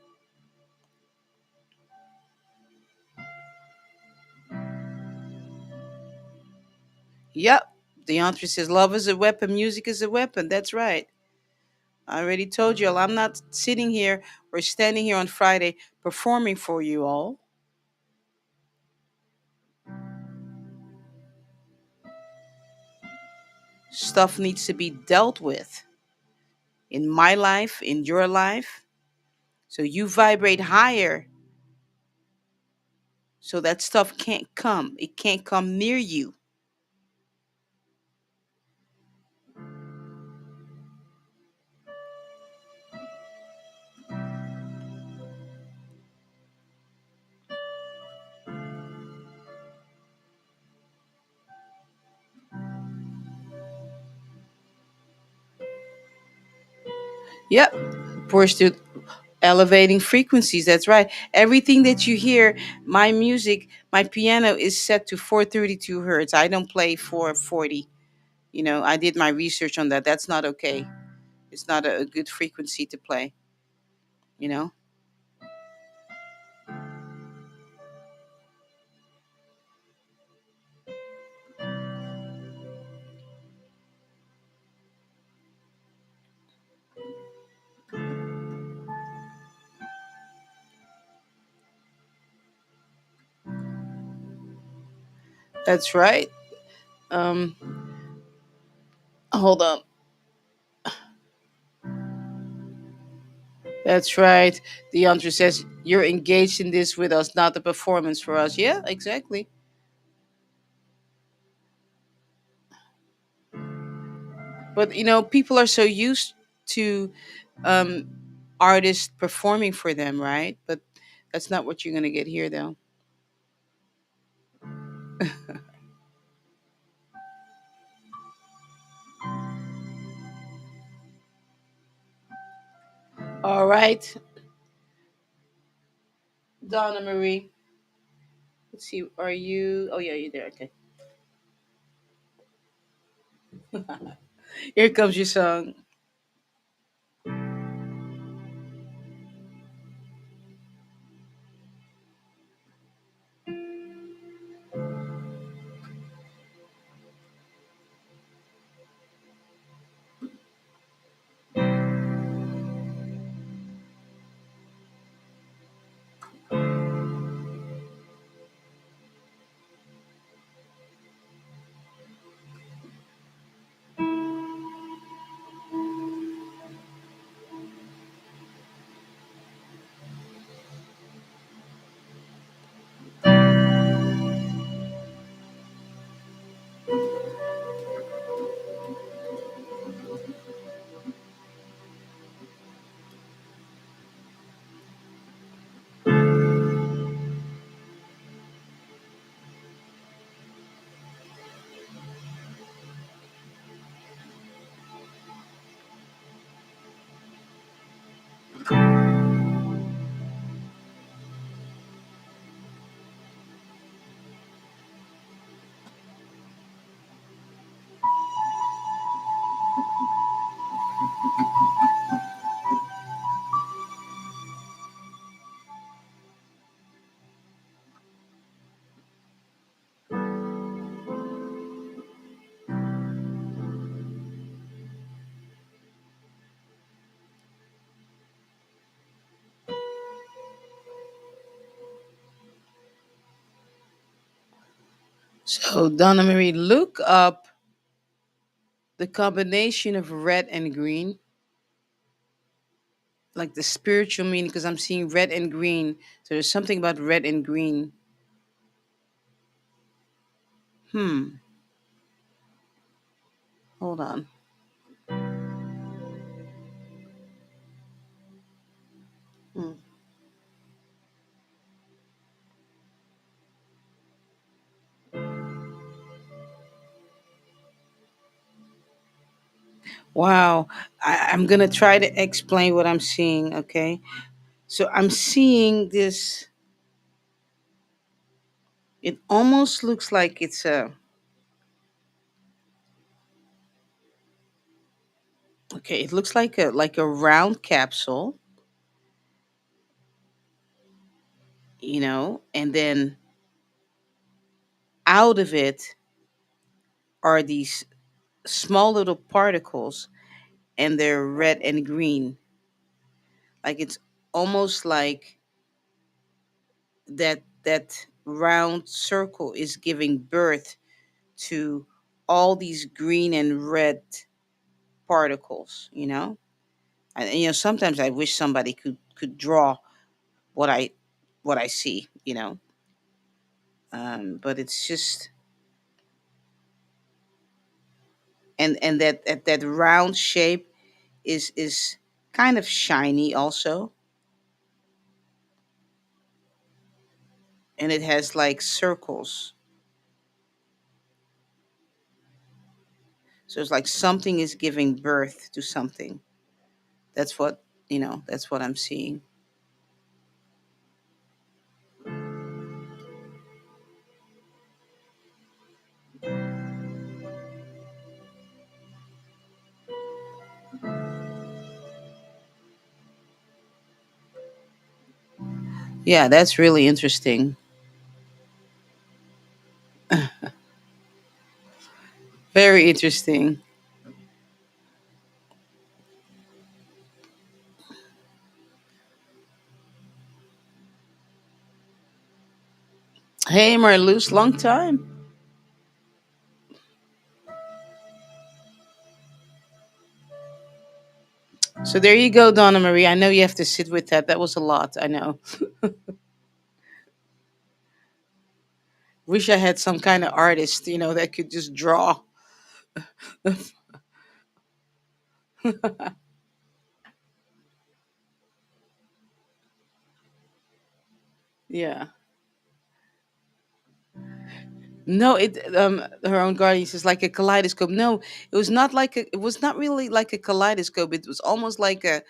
Yep. The answer says love is a weapon, music is a weapon. That's right. I already told you all. I'm not sitting here or standing here on Friday performing for you all. Stuff needs to be dealt with in my life, in your life. So you vibrate higher so that stuff can't come. It can't come near you. Yep. Push to elevating frequencies. That's right. Everything that you hear, my music, my piano is set to 432 hertz. I don't play 440. I did my research on that. That's not okay. It's not a good frequency to play, you know? That's right. Um, Hold on. That's right. The answer says you're engaged in this with us, not the performance for us. Yeah, exactly. But people are so used to um, artists performing for them, right? But that's not what you're gonna get here, though. All right, Donna Marie. Let's see. Are you? Oh yeah, you're there. Okay. Here comes your song. So Donna Marie, look up the combination of red and green, like the spiritual meaning, because I'm seeing red and green. So there's something about red and green. Hmm. Hold on. Hmm. Wow. I'm gonna try to explain what I'm seeing. Okay. So I'm seeing this. It almost looks like it's a. Okay. It looks like a round capsule. And then out of it are these small little particles, and they're red and green. Like it's almost like that round circle is giving birth to all these green and red particles, you know? And sometimes I wish somebody could draw what I see, but it's just, and that round shape is kind of shiny also, and it has like circles. So it's like something is giving birth to something. That's what, that's what I'm seeing. Yeah, that's really interesting. Very interesting. Hey, Marloes, long time. So there you go, Donna Marie. I know you have to sit with that. That was a lot. I know. Wish I had some kind of artist, that could just draw. Yeah. No, her own guardian says like a kaleidoscope. No, it was not really like a kaleidoscope. It was almost like a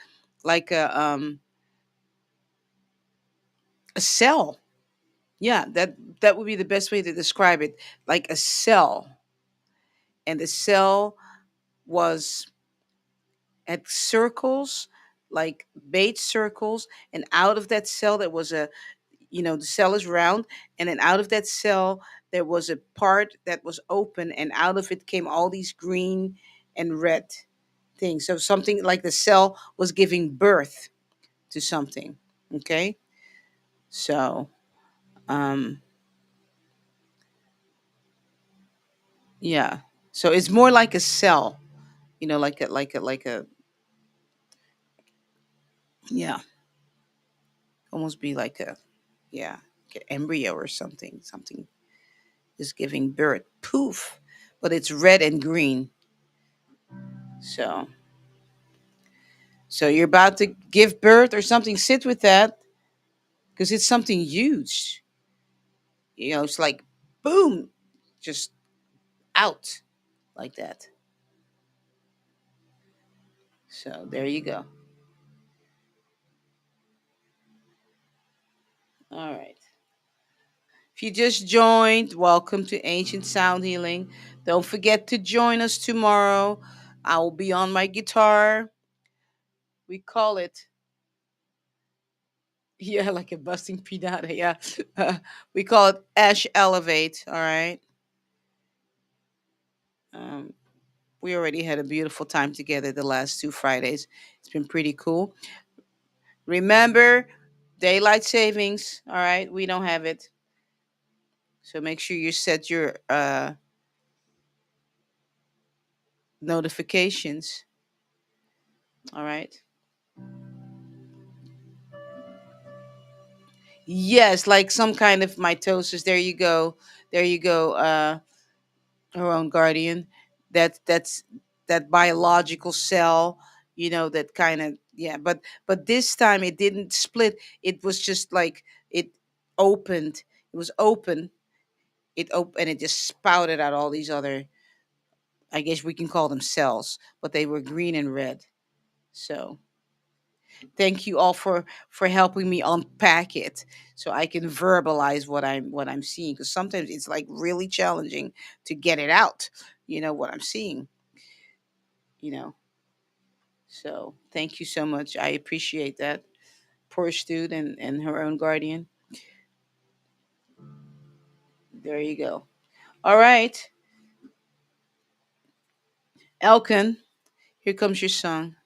cell. Yeah, that would be the best way to describe it. Like a cell. And the cell was at circles, like bait circles, and out of that cell there was the cell is round, and then out of that cell there was a part that was open, and out of it came all these green and red things. So something like the cell was giving birth to something. Okay, so um yeah, so it's more like a cell, like a yeah, almost be like a, yeah, like an embryo or something is giving birth. Poof. But it's red and green. So you're about to give birth or something. Sit with that because it's something huge. It's like boom, just out like that. So there you go. All right. If you just joined, welcome to Ancient Sound Healing. Don't forget to join us tomorrow. I will be on my guitar. We call it, yeah, like a busting pinata. Yeah. We call it Ash Elevate. All right. Um, we already had a beautiful time together the last 2 Fridays. It's been pretty cool. Remember, daylight savings. All right. We don't have it. So make sure you set your notifications. All right. Yes, like some kind of mitosis. There you go. There you go. Her own guardian. That's that biological cell, that kind of, yeah, but this time it didn't split. It was just like it opened. It was open. And it just spouted out all these other, I guess we can call them cells, but they were green and red. So thank you all for helping me unpack it so I can verbalize what I'm seeing, because sometimes it's like really challenging to get it out, what I'm seeing, you know so thank you so much. I appreciate that. Poor student and her own guardian. There you go. All right. Elkin, here comes your song.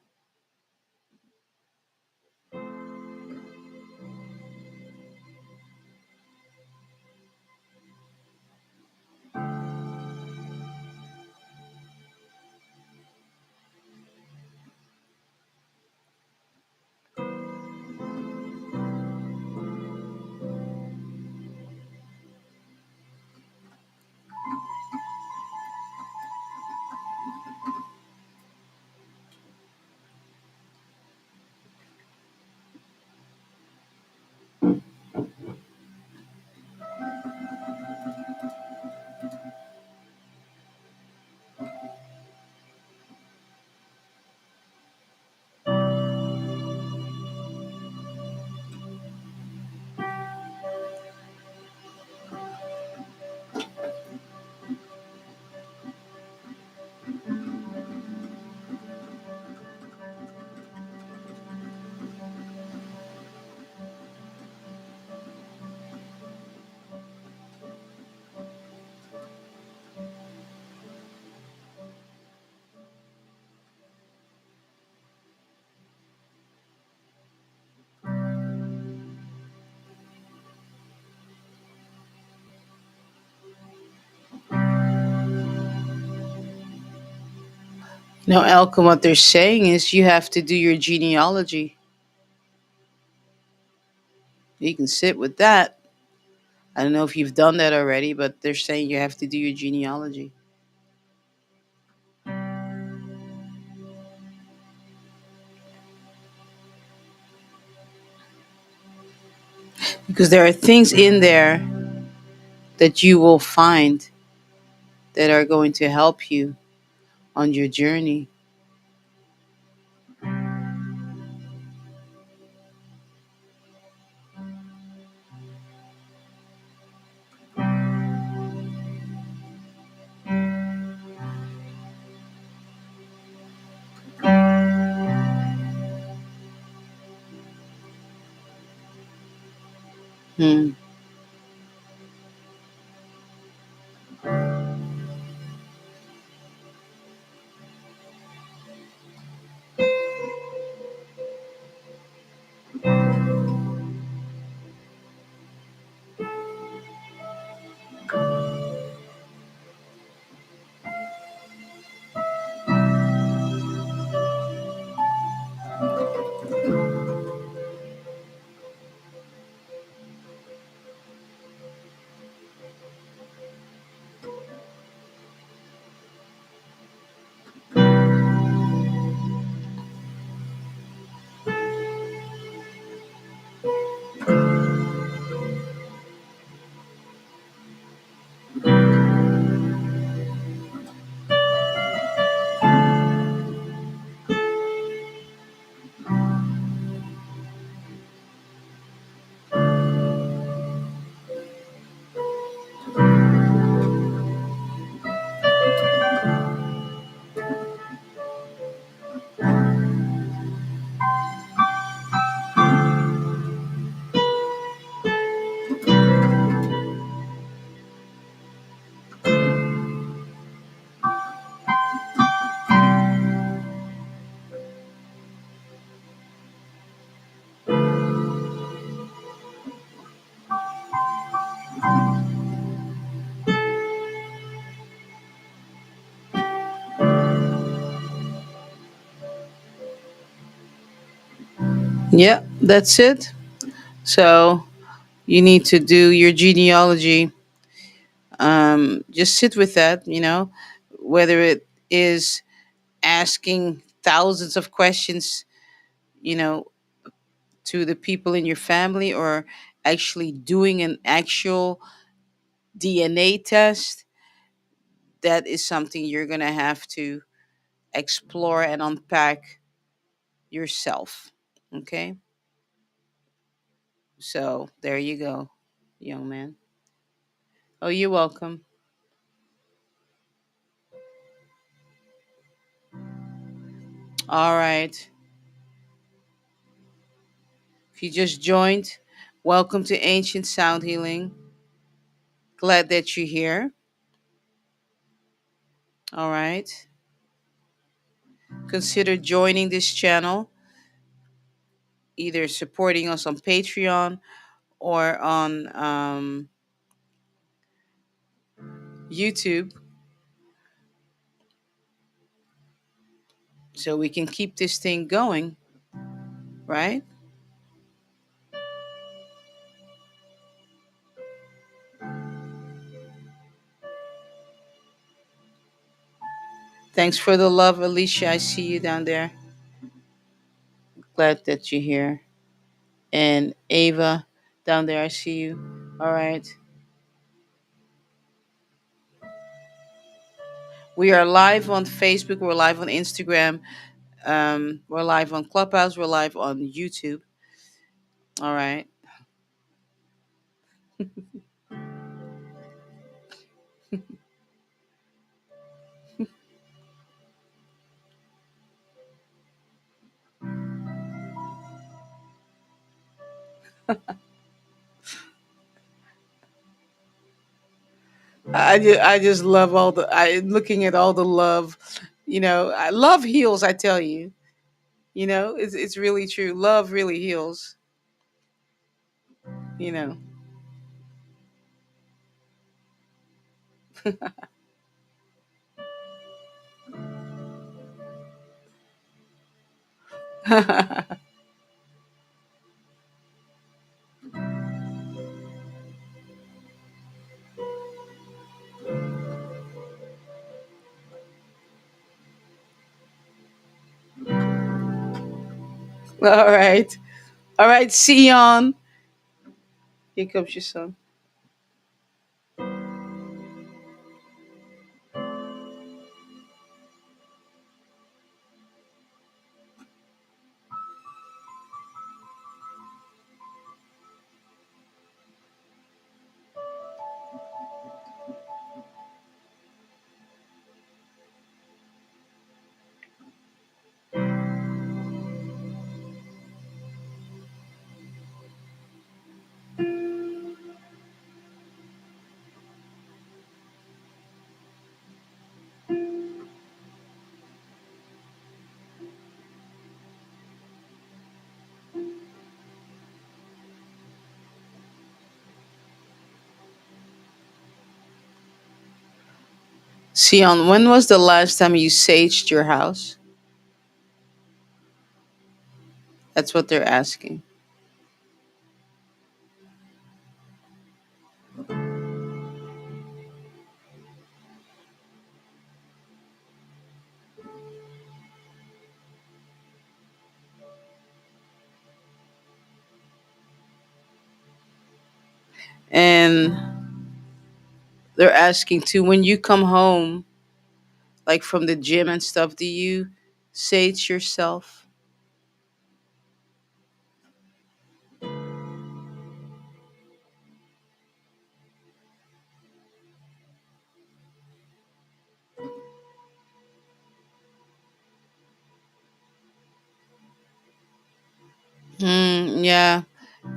No, Elkin, what they're saying is you have to do your genealogy. You can sit with that. I don't know if you've done that already, but they're saying you have to do your genealogy. Because there are things in there that you will find that are going to help you on your journey. Hmm. Yeah, that's it. So you need to do your genealogy. Just sit with that, whether it is asking thousands of questions, you know, to the people in your family, or actually doing an actual DNA test. That is something you're going to have to explore and unpack yourself. Okay? So there you go, young man. Oh, you're welcome. All right. If you just joined, welcome to Ancient Sound Healing. Glad that you're here. All right. consider joining this channel, either supporting us on Patreon or on YouTube, so we can keep this thing going, right? Thanks for the love, Alicia. I see you down there. Glad that you're here. And Ava down there, I see you. All right. We are live on Facebook. We're live on Instagram. We're live on Clubhouse. We're live on YouTube. All right. I just love looking at all the love. Love heals. I tell you. It's really true. Love really heals. You know. All right. All right. Sion. Here comes your son. Sion, when was the last time you saged your house? That's what they're asking. And they're asking too, when you come home, like from the gym and stuff, do you sage yourself? Yeah,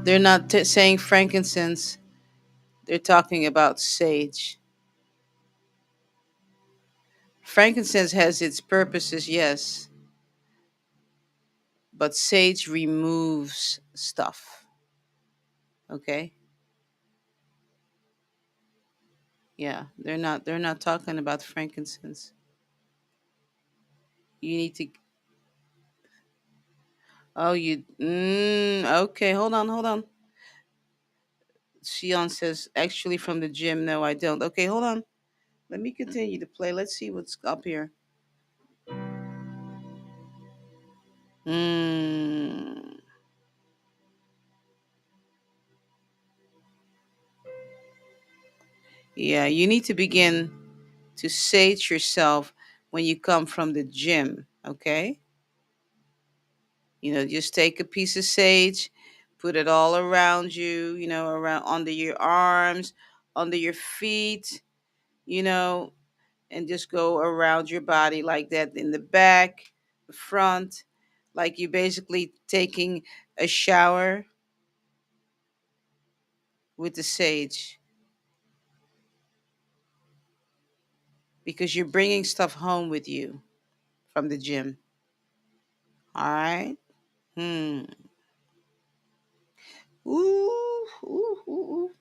they're not saying frankincense. They're talking about sage. Frankincense has its purposes, yes, but sage removes stuff. Okay? Yeah, they're not talking about frankincense. You need to. Oh, okay, hold on. Shion says, actually, from the gym. No, I don't. Okay, hold on. Let me continue to play. Let's see what's up here. Mm, yeah, you need to begin to sage yourself when you come from the gym. Okay? Just take a piece of sage, put it all around you, around under your arms, under your feet, you know, and just go around your body like that, in the back, the front, like you're basically taking a shower with the sage, because you're bringing stuff home with you from the gym. All right. Hmm. Ooh, ooh, ooh, ooh.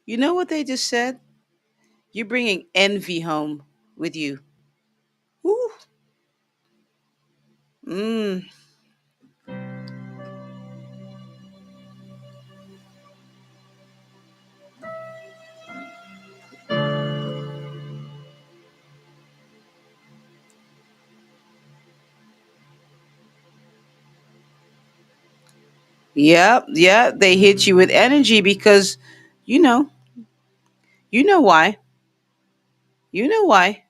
You know what they just said? You're bringing envy home with you. Ooh. Mm. Yeah, yeah. They hit you with energy because, you know, you know why. You know why.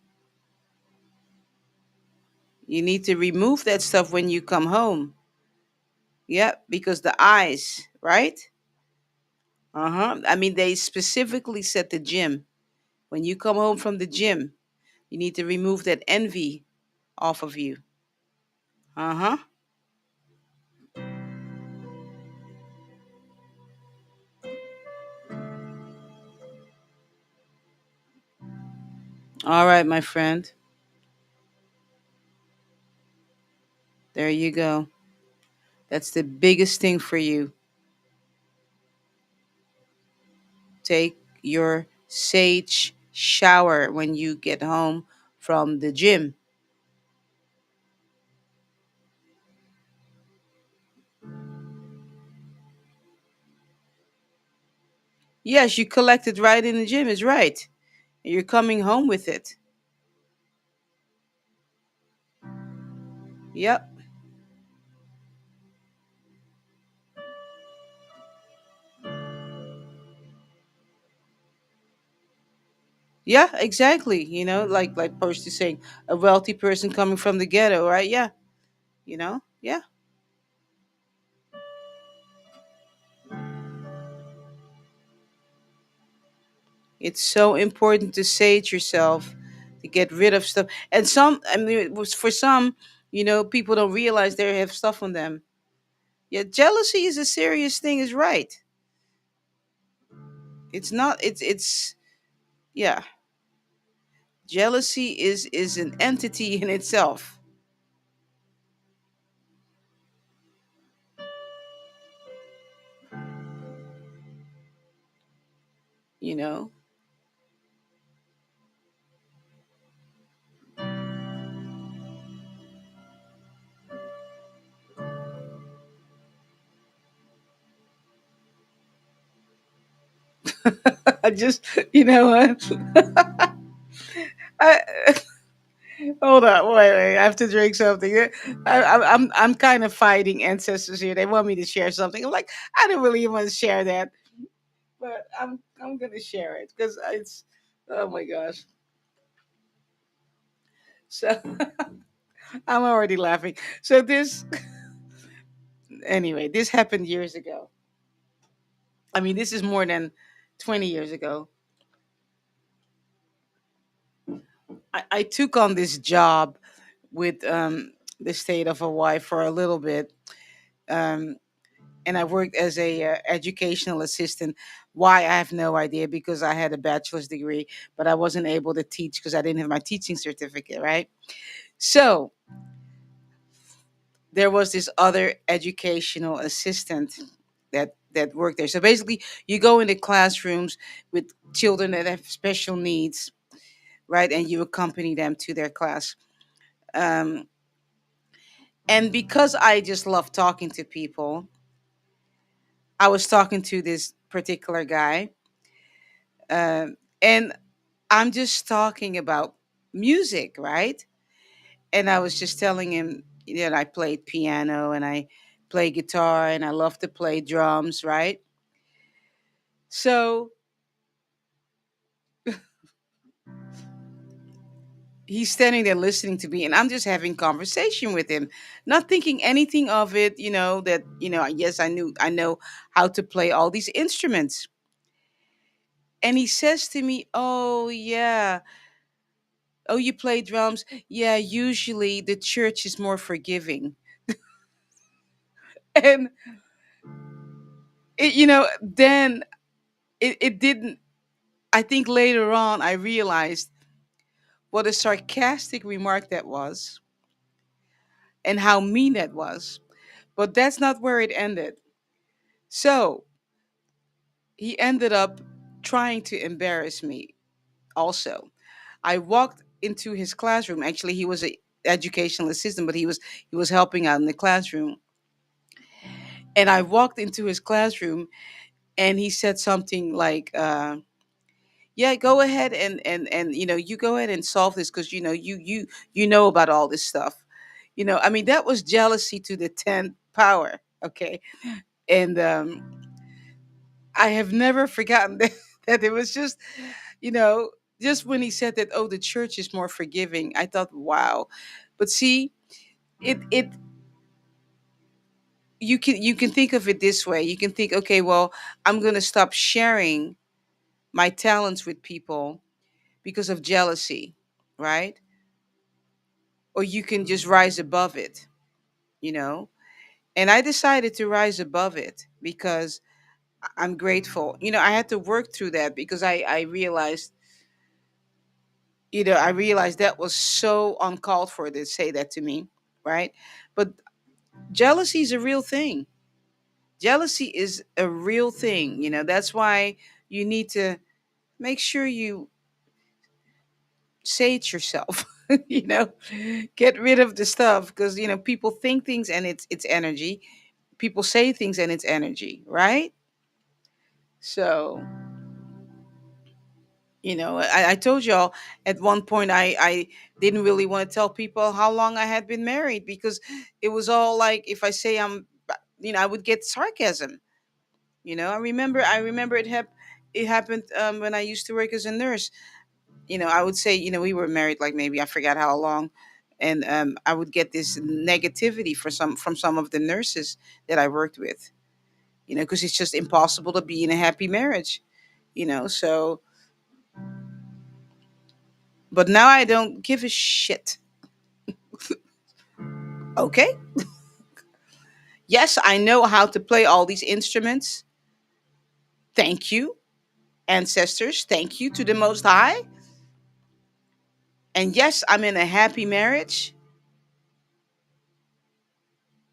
You need to remove that stuff when you come home. Yeah, because the eyes, right? Uh huh. I mean, they specifically said the gym. When you come home from the gym, you need to remove that envy off of you. Uh huh. All right, my friend. There you go. That's the biggest thing for you. Take your sage shower when you get home from the gym. Yes, you collect it right in the gym, is right. You're coming home with it. Yep. Yeah, exactly. Like Percy saying, a wealthy person coming from the ghetto, right? Yeah. Yeah. It's so important to say it yourself, to get rid of stuff. And some, I mean, it was for some, people don't realize they have stuff on them. Yeah, jealousy is a serious thing, is right. It's not. It's yeah. Jealousy is an entity in itself. You know. I just, what? I, hold on, wait. I have to drink something. I'm kind of fighting ancestors here. They want me to share something. I'm like, I didn't really want to share that, but I'm gonna share it because it's, oh my gosh. So I'm already laughing. So this, anyway, this happened years ago. I mean, this is more than 20 years ago. I took on this job with the state of Hawaii for a little bit. Um, and I worked as a educational assistant. Why, I have no idea, because I had a bachelor's degree, but I wasn't able to teach because I didn't have my teaching certificate, right? So there was this other educational assistant that worked there. So basically, you go into classrooms with children that have special needs, right? And you accompany them to their class. Um, and because I just love talking to people, I was talking to this particular guy, and I'm just talking about music, right? And I was just telling him that I played piano and I play guitar and I love to play drums, right? So he's standing there listening to me and I'm just having conversation with him, not thinking anything of it, that, yes, I know how to play all these instruments. And he says to me, "Oh, yeah. Oh, you play drums? Yeah, usually the church is more forgiving." And then it didn't. I think later on I realized what a sarcastic remark that was. and how mean that was. But that's not where it ended. So he ended up trying to embarrass me also. I walked into his classroom. Actually, he was a educational assistant, but he was helping out in the classroom. And I walked into his classroom, and he said something like, "Yeah, go ahead and you go ahead and solve this because you know about all this stuff." I mean, that was jealousy to the 10th power. Okay, and I have never forgotten that it was you know, just when he said that, oh, the church is more forgiving, I thought, wow. But see, it you can think of it this way. You can think, okay, well, I'm going to stop sharing my talents with people because of jealousy, right? Or you can just rise above it, you know? And I decided to rise above it because I'm grateful. I had to work through that because I realized, I realized that was so uncalled for to say that to me, right? But jealousy is a real thing. Jealousy is a real thing. That's why you need to make sure you say it yourself. you know, get rid of the stuff because people think things and it's energy. People say things and it's energy, right? So I told y'all at one point I didn't really want to tell people how long I had been married because it was all like if I say I would get sarcasm. I remember it happened when I used to work as a nurse. I would say we were married like maybe I forgot how long, and I would get this negativity from some of the nurses that I worked with. Because it's just impossible to be in a happy marriage. So but now I don't give a shit. Okay. Yes, I know how to play all these instruments. Thank you, ancestors. Thank you to the Most High. And yes, I'm in a happy marriage.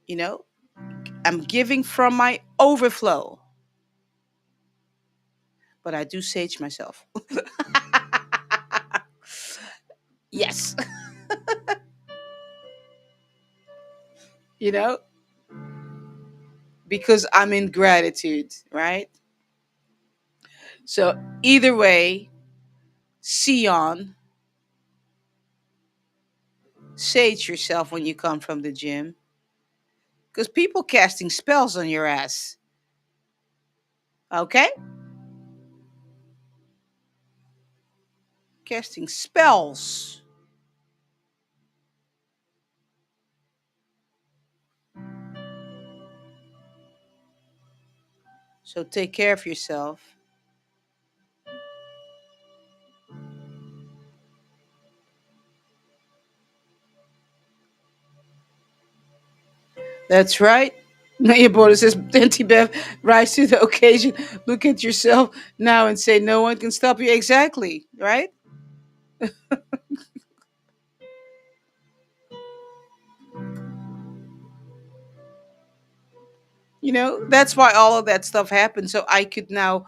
You know, I'm giving from my overflow, but I do sage myself. Yes, you know, because I'm in gratitude, right? So either way, Sion, sage yourself when you come from the gym, because people casting spells on your ass. Okay, casting spells. So take care of yourself. That's right. Your border says, Auntie Bev, rise to the occasion. Look at yourself now and say, no one can stop you. Exactly, right? That's why all of that stuff happened. So I could now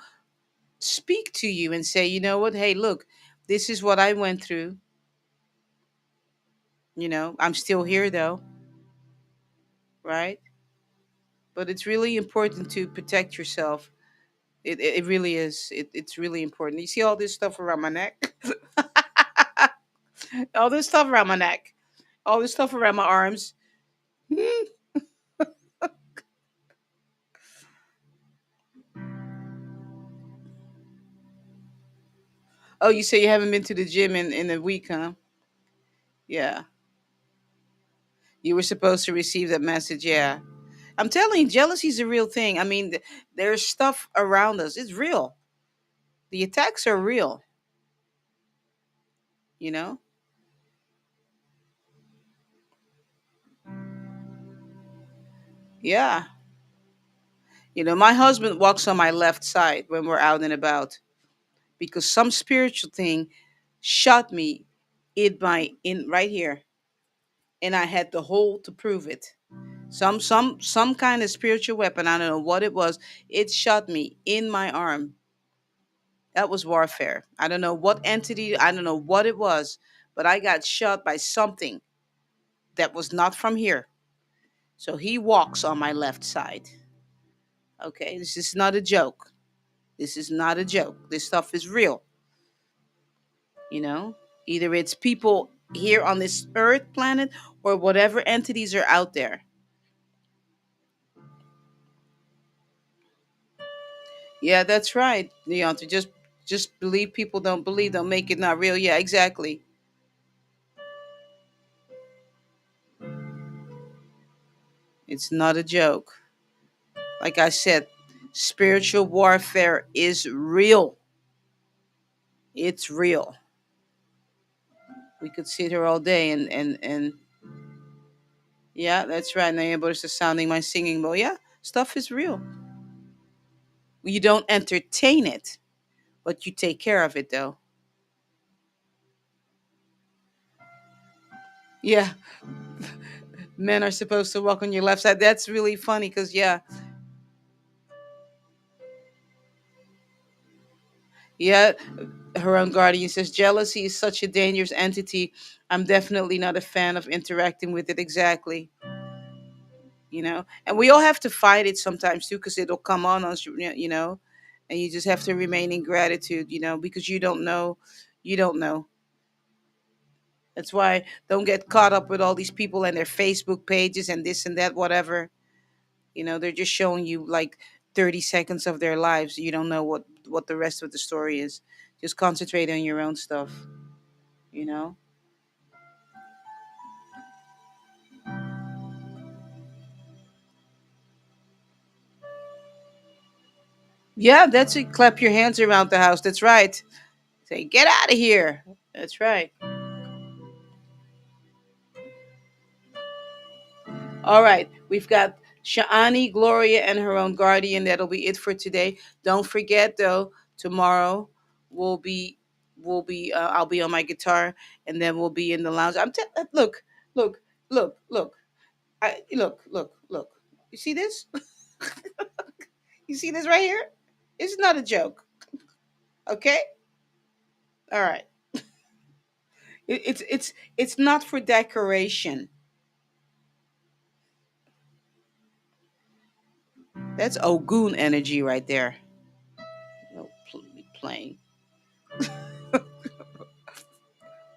speak to you and say, you know what? Hey, look, this is what I went through. I'm still here though, right? But it's really important to protect yourself. It really is. It's really important. You see all this stuff around my neck? All this stuff around my neck. All this stuff around my arms. Hmm. Oh, you say you haven't been to the gym in a week, huh? Yeah. You were supposed to receive that message. Yeah. I'm telling you, jealousy is a real thing. I mean, there's stuff around us. It's real. The attacks are real, you know? Yeah. My husband walks on my left side when we're out and about because some spiritual thing shot me in right here. and I had the hole to prove it. Some kind of spiritual weapon. I don't know what it was. It shot me in my arm. That was warfare. I don't know what entity. I don't know what it was, but I got shot by something that was not from here. So he walks on my left side. Okay, this is not a joke. This is not a joke. This stuff is real. You know, either it's people here on this earth planet or whatever entities are out there. Yeah, that's right. You know, to just believe people don't believe, don't make it not real. Yeah, exactly. It's not a joke. Like I said, spiritual warfare is real. It's real. We could sit here all day and yeah, that's right. Now everybody's just sounding my singing bowl. Yeah, stuff is real. You don't entertain it, but you take care of it though. Yeah, men are supposed to walk on your left side. That's really funny because yeah, yeah. Her own guardian says jealousy is such a dangerous entity. I'm definitely not a fan of interacting with it. Exactly. You know, and we all have to fight it sometimes too because it'll come on us. You know, and you just have to remain in gratitude. You know, because you don't know. You don't know. That's why don't get caught up with all these people and their Facebook pages and this and that, whatever. You know, they're just showing you like 30 seconds of their lives. You don't know what the rest of the story is. Just concentrate on your own stuff, you know? Yeah, that's it. Clap your hands around the house. That's right. Say, get out of here. That's right. All right. We've got Sha'ani, Gloria, and her own guardian. That'll be it for today. Don't forget though, tomorrow we'll be I'll be on my guitar and then we'll be in the lounge. Look, look, look. Look. You see this? You see this right here? It's not a joke. Okay? All right. It's not for decoration. That's Ogun energy right there. No playing.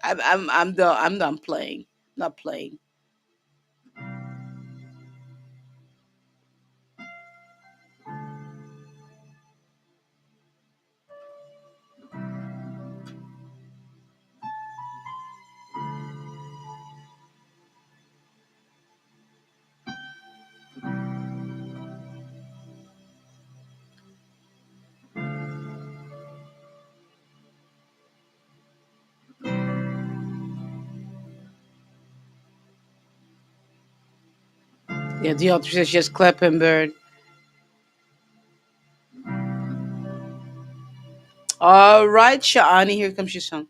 I'm done playing. Not playing. Yeah, the author says just clap and bird. All right, Sha'ani, here comes your song.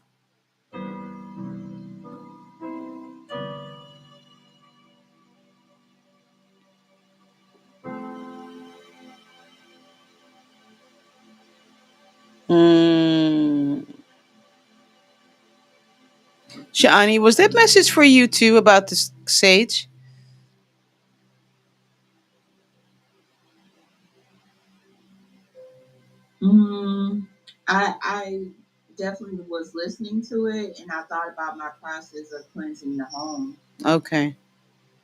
Mm. Shani, was that message for you too about the sage? Mm, I definitely was listening to it, and I thought about my process of cleansing the home. Okay.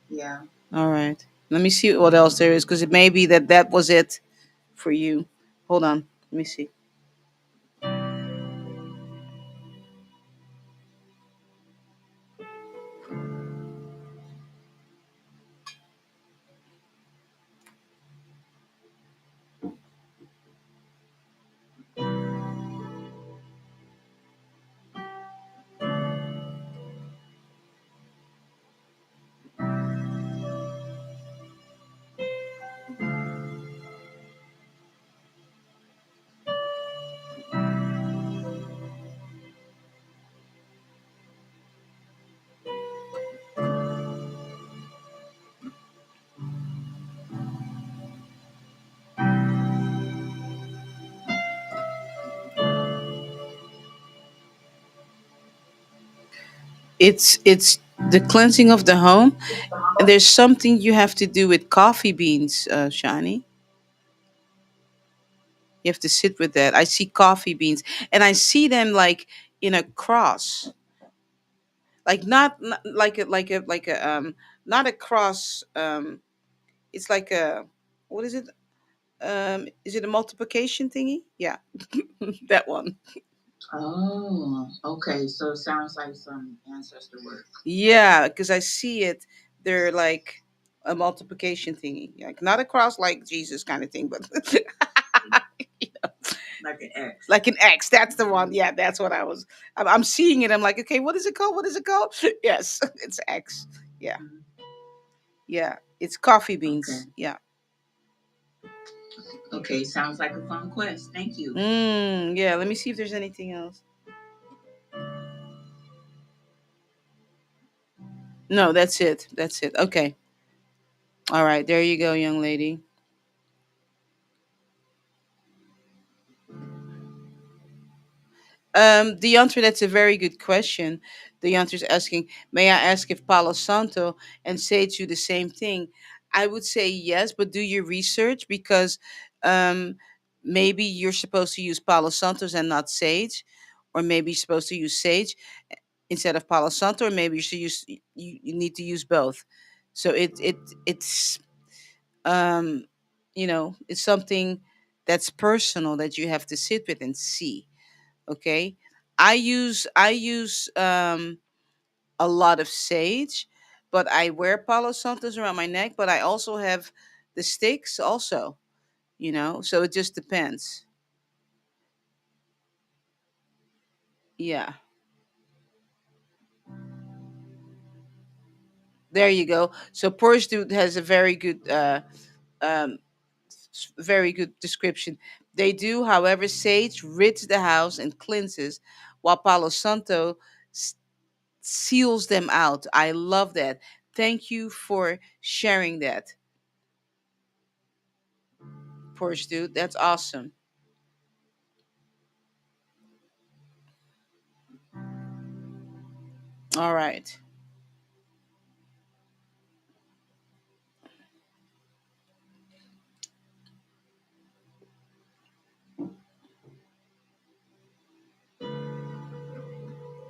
Yeah. All right. Let me see what else there is because it may be that that was it for you. Hold on. Let me see. It's the cleansing of the home, and there's something you have to do with coffee beans, Shani. You have to sit with that. I see coffee beans, and I see them like in a cross, like not like a not a cross. It's like a, what is it? Is it a multiplication thingy? Yeah, that one. Oh, okay. So it sounds like some ancestor work. Yeah, because I see it. They're like a multiplication thingy, like not a cross like Jesus kind of thing, but Like an X. like an X. That's the one. Yeah, that's what I was. I'm seeing it. I'm like, okay, what is it called? What is it called? Yes, it's X. Yeah, Mhm. yeah. It's coffee Okay. beans. Yeah. Okay. Sounds like a fun quest. Thank you. Yeah. Let me see if there's anything else. No, that's it. That's it. Okay. All right. There you go, young lady. The answer, that's a very good question. The answer is asking, may I ask if Palo Santo and Sage do the same thing? I would say yes, but do your research, because um, maybe you're supposed to use Palo Santos and not Sage, or maybe you're supposed to use Sage instead of Palo Santo, or maybe you should use you need to use both. So it's um, it's something that's personal that you have to sit with and see. Okay, I use a lot of sage, but I wear Palo Santos around my neck, but I also have the sticks also, so it just depends. Yeah, there you go. So Porsche Dude has a um very good description. They do, however, sage rids the house and cleanses, while Palo Santo s- seals them out. I love that. Thank you for sharing that, Porsche Dude. That's awesome. All right.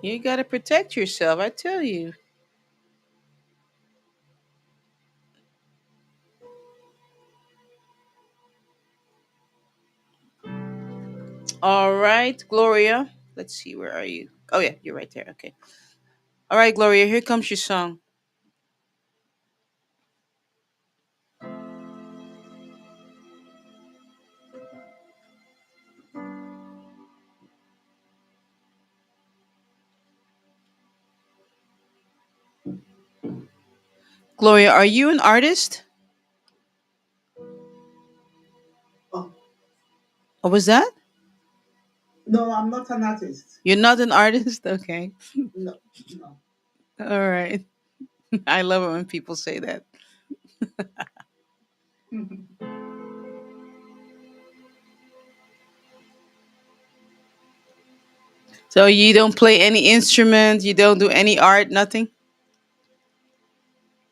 You got to protect yourself, I tell you. All right, Gloria. Let's see, where are you? Oh, yeah, you're right there. Okay. All right, Gloria, here comes your song. Gloria, are you an artist? Oh, What was that? no, I'm not an artist. You're not an artist? Okay. No, no. All right. I love it when people say that. So you don't play any instrument, you don't do any art, nothing?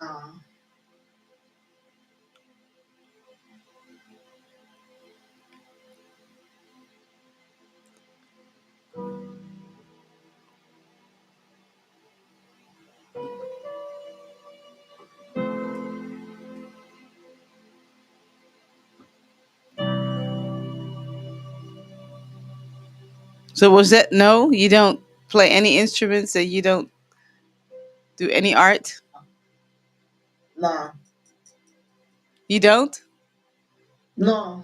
uh, So was that, no? You don't play any instruments, and you don't do any art? no, You don't? no.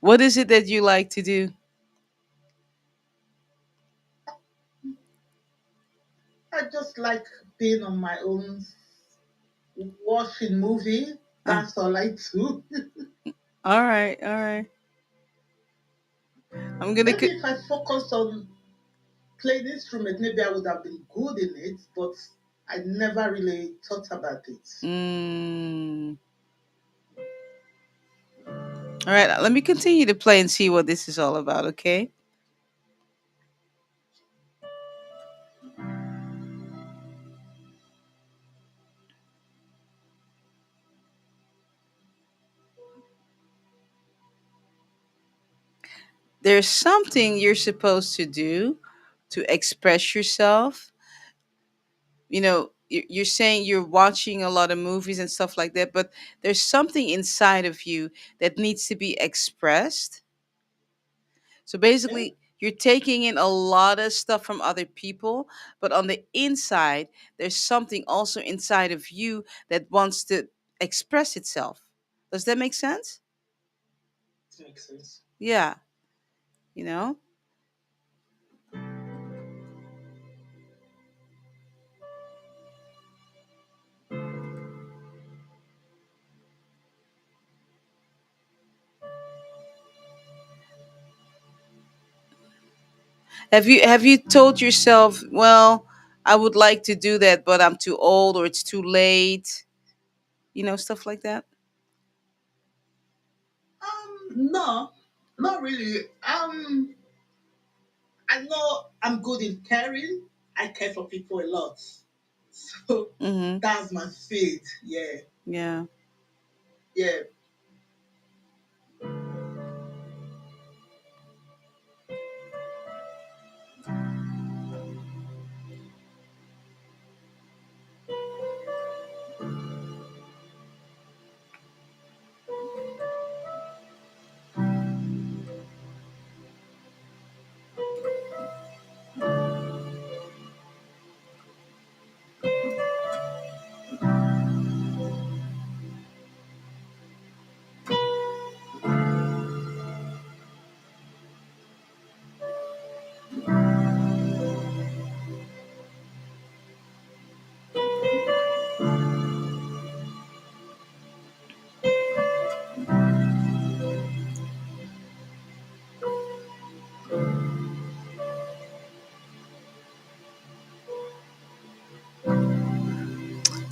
What is it that you like to do? I just like being on my own, watching movie. Uh, That's all I do. all right, all right. I'm gonna. Maybe if I focused on playing instrument, maybe I would have been good in it, but I never really thought about it. Mm, all right, let me continue to play and see what this is all about. Okay. there's something you're supposed to do to express yourself. You're saying you're watching a lot of movies and stuff like that, but there's something inside of you that needs to be expressed. So Yeah. basically, you're taking in a lot of stuff from other people, but on the inside, there's something also inside of you that wants to express itself. Does that make sense? It makes sense. Yeah, you know? Have you told yourself, well, I would like to do that, but I'm too old or it's too late, stuff like that? No, not really. I know I'm good in caring. I care for people a lot. So Mhm. that's my faith. Yeah. Yeah. Yeah.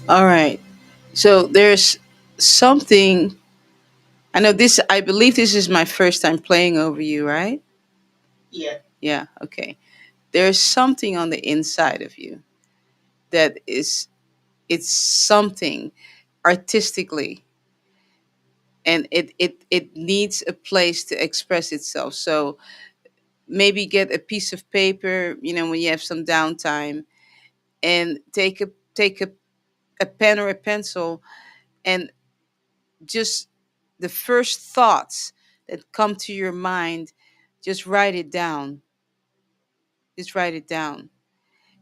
All right. So there's something. I know this. I believe this is my first time playing over you, right? Yeah. Yeah. Okay. There's something on the inside of you that is. It's something artistically, and it needs a place to express itself. So maybe get a piece of paper, when you have some downtime, and take a pen or a pencil, and just the first thoughts that come to your mind, just write it down. Just write it down.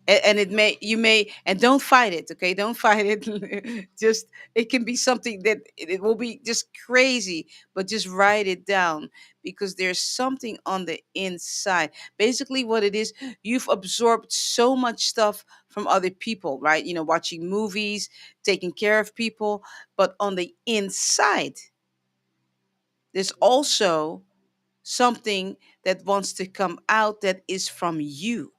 And it may you may and don't fight it, okay? Don't fight it. Just, it can be something that it will be just crazy, but just write it down, because there's something on the inside. Basically what it is, you've absorbed so much stuff from other people, right? Watching movies, taking care of people, but on the inside there's also something that wants to come out, that is from you.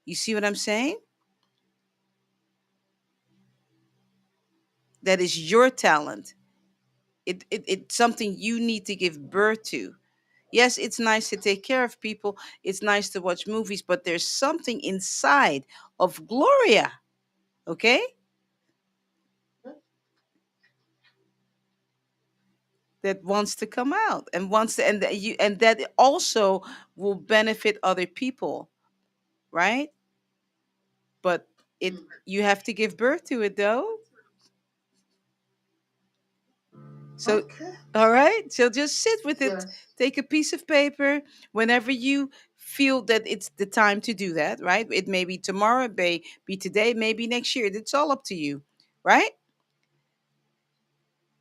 You see what I'm saying? That is your talent. It's something you need to give birth to. Yes, it's nice to take care of people, it's nice to watch movies, but there's something inside of Gloria, okay, that wants to come out, and wants to, and that also will benefit other people, right? But it Mm. you have to give birth to it, though. So, Okay. all right. So just sit with it. Yes. Take a piece of paper whenever you feel that it's the time to do that, right? It may be tomorrow, it may be today, maybe next year. It's all up to you, right?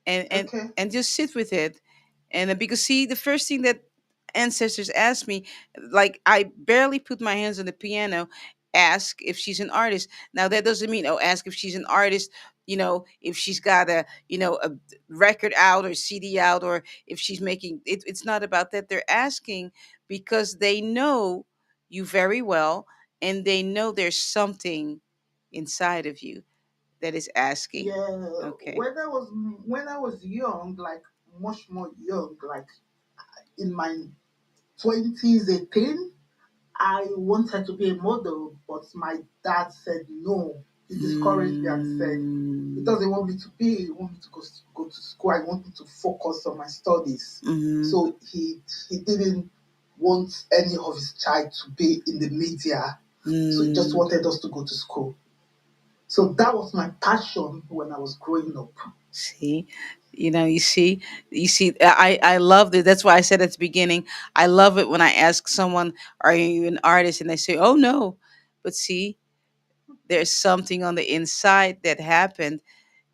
and and Okay. and just sit with it. And because, see, the first thing that ancestors asked me, like, I barely put my hands on the piano, ask if she's an artist. Now that doesn't mean, oh, ask if she's an artist, if she's got a record out or CD out, or if she's making it. It's not about that. They're asking because they know you very well, and they know there's something inside of you that is asking. Yeah. Okay. When I was young, like much more young, like in my 20s, 18, I wanted to be a model, but my dad said no. He discouraged me and said he Mm. doesn't want me to be. He wants me to go to school. school. I wanted to focus on my studies. Mm-hmm. So he didn't want any of his child to be in the media. So he just Mm. wanted us to go to school. So that was my passion when I was growing up. See, you see, I loved it. That's why I said at the beginning, I love it when I ask someone, "Are you an artist?" and they say, "Oh no," but see, there's something on the inside that happened,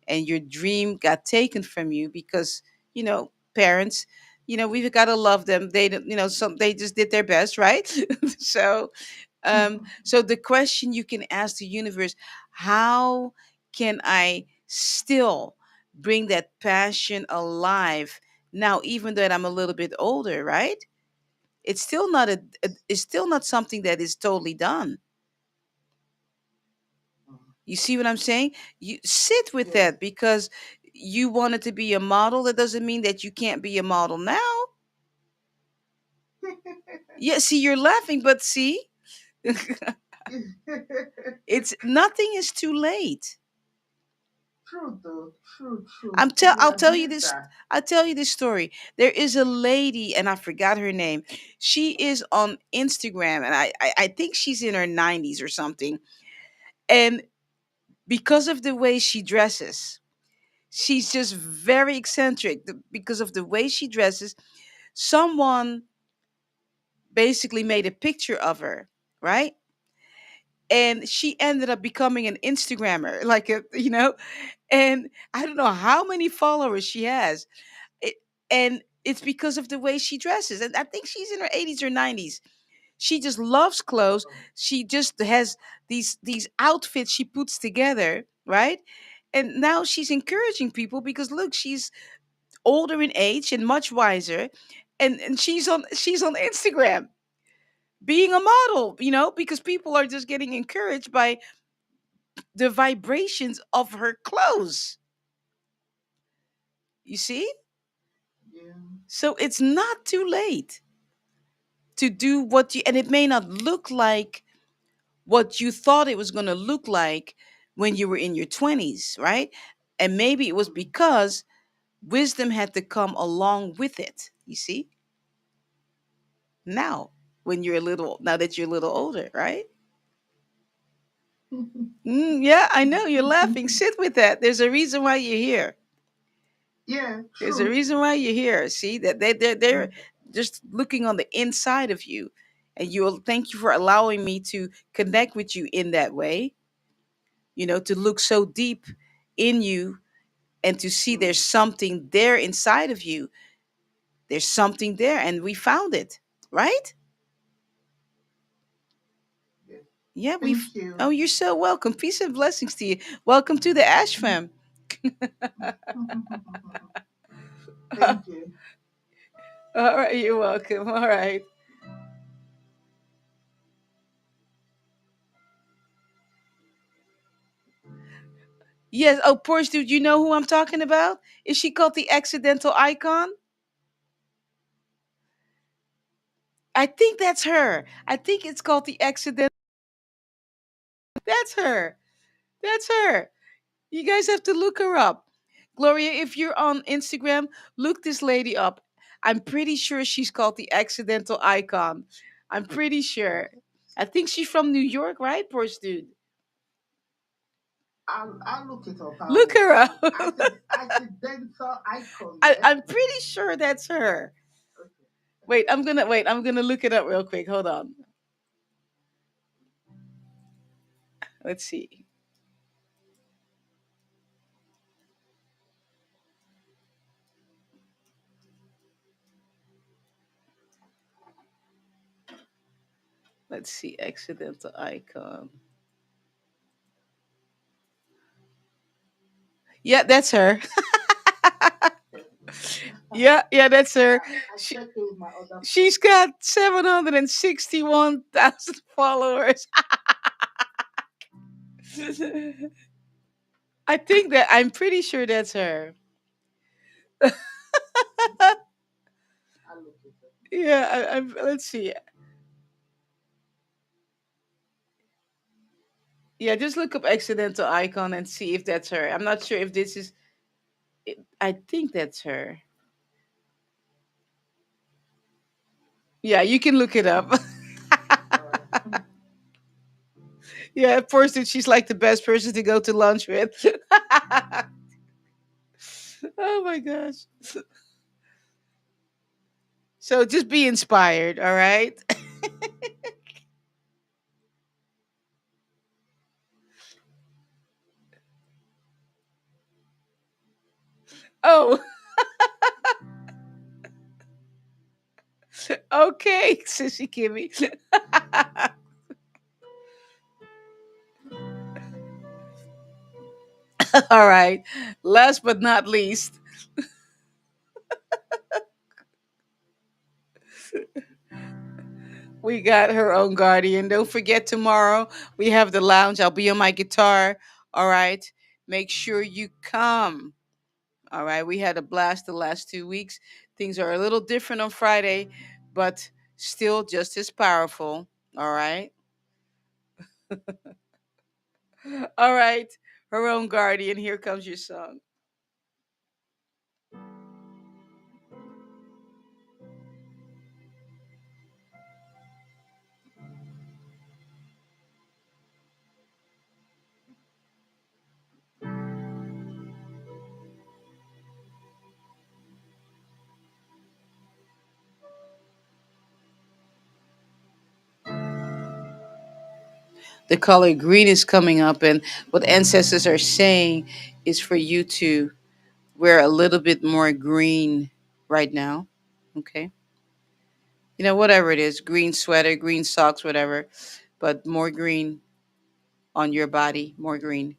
and your dream got taken from you because parents, we've got to love them. They don't- some they just did their best, right? So the question you can ask the universe: how can I still bring that passion alive now, even though I'm a little bit older, right? It's still not something that is totally done. You see what I'm saying? You sit with Yes. that because you wanted to be a model. That doesn't mean that you can't be a model now. Yeah, see, you're laughing, but see, it's nothing is too late. True though. True, true. We I'll tell you agree this. that. I'll tell you this story. There is a lady, and I forgot her name. She is on Instagram, and I think she's in her 90s or something. And because of the way she dresses, she's just very eccentric. Because of the way she dresses, someone basically made a picture of her, right? And she ended up becoming an Instagrammer, and I don't know how many followers she has. It, and it's because of the way she dresses. And I think she's in her 80s or 90s. She just loves clothes. She just has these outfits she puts together, right? And now she's encouraging people because look, she's older in age and much wiser, and she's on Instagram being a model, because people are just getting encouraged by the vibrations of her clothes. You see? Yeah. So it's not too late to do what you, and it may not look like what you thought it was going to look like when you were in your 20s, right? And maybe it was because wisdom had to come along with it. You see? Now, now that you're a little older, right? Yeah, I know you're laughing. Sit with that. There's a reason why you're here. Yeah, There's a true. reason why you're here. See that they're Mm, just looking on the inside of you, and you'll thank you for allowing me to connect with you in that way. To look so deep in you and to see there's mm, something there inside of you. There's something there, and we found it, right? yeah. Yeah, we've. Thank you. Oh, you're so welcome. Peace and blessings to you. Welcome to the Ash Fam. Thank you. All right, you're welcome. All right. Yes. Oh, Porsche, dude, you know who I'm talking about? Is she called the accidental icon? I think that's her. I think it's called the accidental. That's her. That's her. You guys have to look her up. Gloria, if you're on Instagram, look this lady up. I'm pretty sure she's called the accidental icon. I'm pretty sure. I think she's from New York, right, Porsche, dude? I'll look it up. Look her up. Accidental icon, yeah? I'm pretty sure that's her. Okay. Wait. I'm gonna look it up real quick. Hold on. Let's see. Let's see. Accidental icon. Yeah, that's her. Yeah, that's her. I She, checked it with my other phone. she's got 761,000 followers. I'm pretty sure that's her. I'll look it up. Yeah, let's see. Yeah, just look up accidental icon and see if that's her. I'm not sure if this is. I think that's her. Yeah, you can look it up. Or Yeah, at first she's like the best person to go to lunch with. Oh my gosh. So just be inspired, all right? Oh, okay, Sissy Kimmy. All right. Last but not least, we got her own guardian. Don't forget tomorrow we have the lounge. I'll be on my guitar. All right. Make sure you come. All right. We had a blast the last 2 weeks. Things are a little different on Friday, but still just as powerful. All right. All right. Her own guardian. Here comes your song. The color green is coming up, and what ancestors are saying is for you to wear a little bit more green right now. Okay. Whatever it is, green sweater, green socks, whatever, but more green on your body, more green.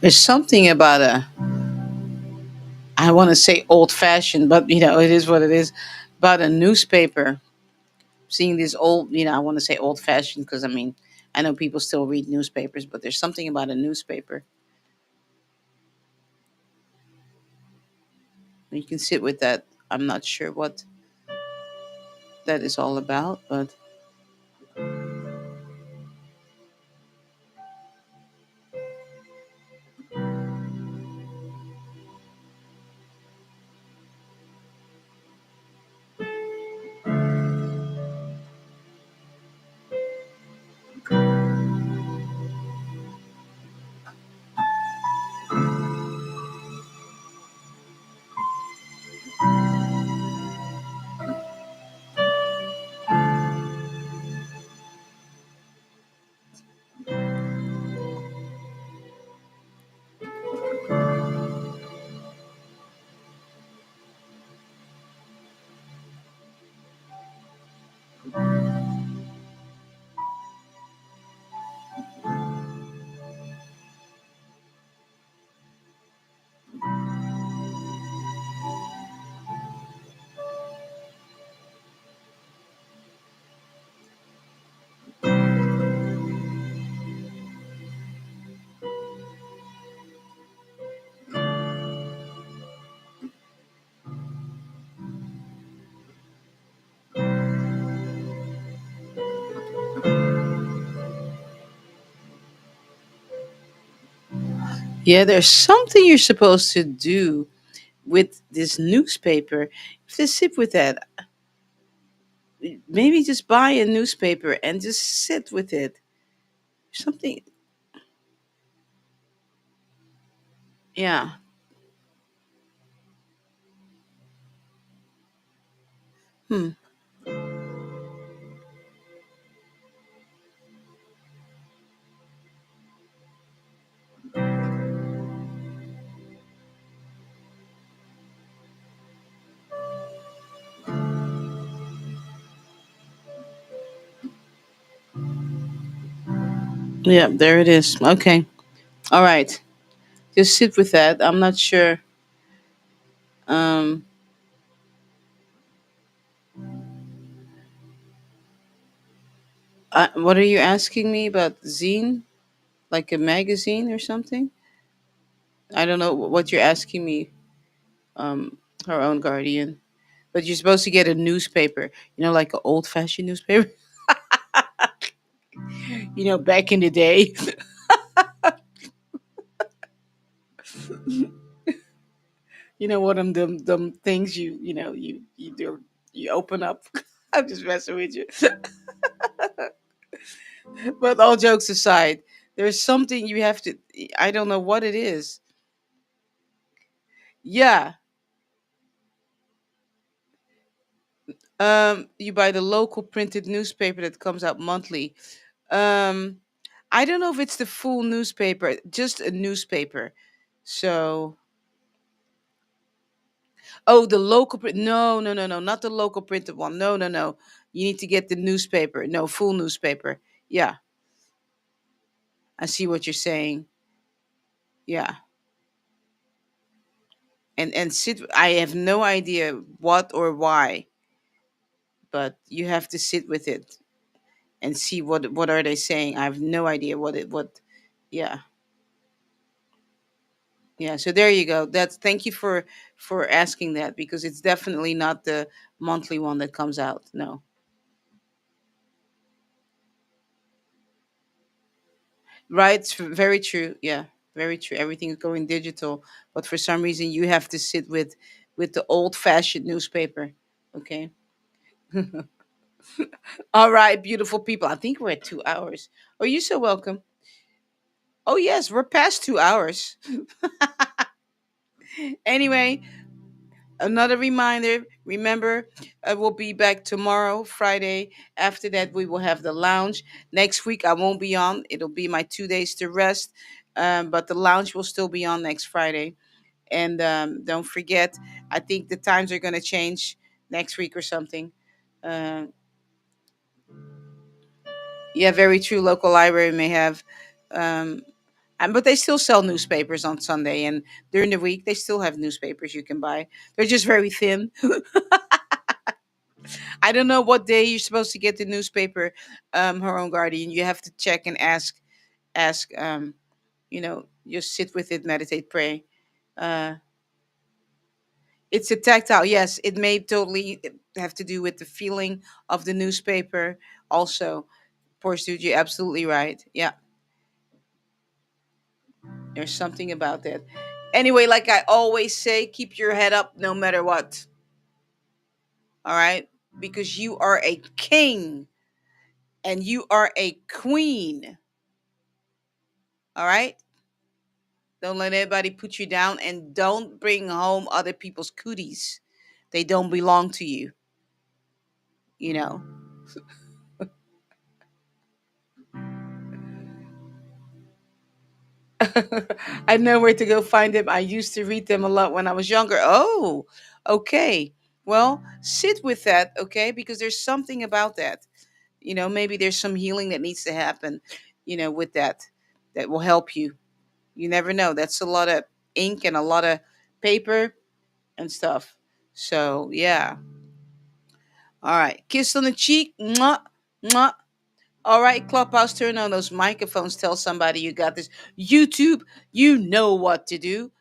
There's something about a, I want to say old fashioned, but it is what it is. About a newspaper, seeing this old, I want to say old fashioned because I know people still read newspapers, but there's something about a newspaper. You can sit with that. I'm not sure what that is all about, but yeah, there's something you're supposed to do with this newspaper. You have to sit with that. Maybe just buy a newspaper and just sit with it. Something, yeah. Hmm. Yeah, there it is. Okay. All right. Just sit with that. I'm not sure. Um, what are you asking me about zine? Like a magazine or something? I don't know what you're asking me. Her own guardian. But you're supposed to get a newspaper. Like an old fashioned newspaper. Back in the day. What them things you do, you open up. I'm just messing with you. But all jokes aside, there's something you have to. I don't know what it is. Yeah. You buy the local printed newspaper that comes out monthly. Um, I don't know if it's the full newspaper, just a newspaper. So, oh, the local print. No, no, no, no, not the local printed one. No, no, no. You need to get the newspaper. No, full newspaper. Yeah, I see what you're saying. Yeah, and sit. I have no idea what or why, but you have to sit with it and see what are they saying. I have no idea what it what. Yeah, yeah. So there you go. That's thank you for asking that because it's definitely not the monthly one that comes out. No. Right, it's very true. Yeah, very true. Everything is going digital, but for some reason you have to sit with the old-fashioned newspaper. Okay. All right, beautiful people. I think we're at 2 hours. Oh, you're so welcome. Oh yes, we're past 2 hours. Anyway, another reminder. Remember, we'll be back tomorrow, Friday. After that, we will have the lounge. Next week, I won't be on. It'll be my 2 days to rest. But the lounge will still be on next Friday. And don't forget, I think the times are going to change next week or something. Uh, yeah, very true. Local library may have. Um, But they still sell newspapers on Sunday, and during the week they still have newspapers you can buy. They're just very thin. I don't know what day you're supposed to get the newspaper, Her Own Guardian. You have to check and ask. Just sit with it, meditate, pray. Uh, it's a tactile. Yes, it may totally have to do with the feeling of the newspaper. Also, poor dude, you're absolutely right. Yeah, there's something about that. Anyway, like I always say, keep your head up no matter what. All right, because you are a king and you are a queen. All right. Don't let anybody put you down and don't bring home other people's cooties. They don't belong to you, you know. I know where to go find them. I used to read them a lot when I was younger. Oh, okay. Well, sit with that, okay? Because there's something about that. Maybe there's some healing that needs to happen, with that will help you. You never know. That's a lot of ink and a lot of paper and stuff. So, yeah. All right. Kiss on the cheek. Mwah, mwah. All right, Clubhouse, turn on those microphones. Tell somebody you got this. YouTube, you know what to do.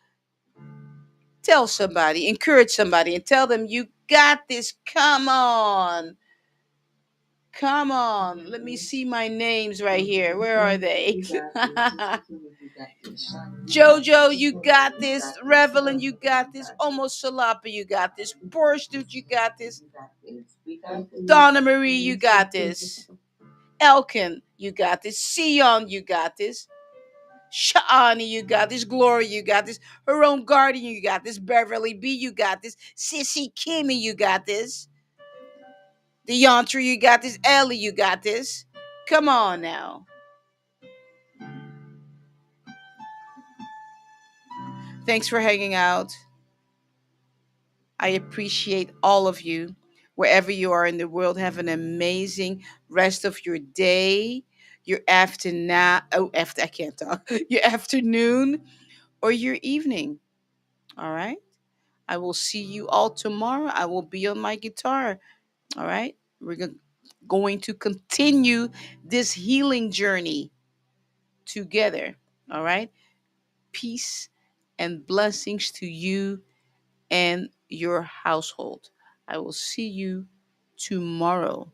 Tell somebody, encourage somebody, and tell them you got this. Come on. Come on. Let me see my names right here. Where are they? Jojo, you got this. Revelin, you got this. Almost Salapa, you got this. Porsche, dude, you got this. Donna Marie, you got this. Elkin, you got this. Sion, you got this. Shani, you got this. Gloria, you got this. Her Own Guardian, you got this. Beverly B, you got this. Sissy Kimmy, you got this. The Yantra, you got this. Ellie, you got this. Come on now. Thanks for hanging out. I appreciate all of you. Wherever you are in the world, have an amazing rest of your day, your afternoon. Oh, after I can't talk. Your afternoon or your evening. All right. I will see you all tomorrow. I will be on my guitar. All right. Going to continue this healing journey together. All right. Peace and blessings to you and your household. I will see you tomorrow.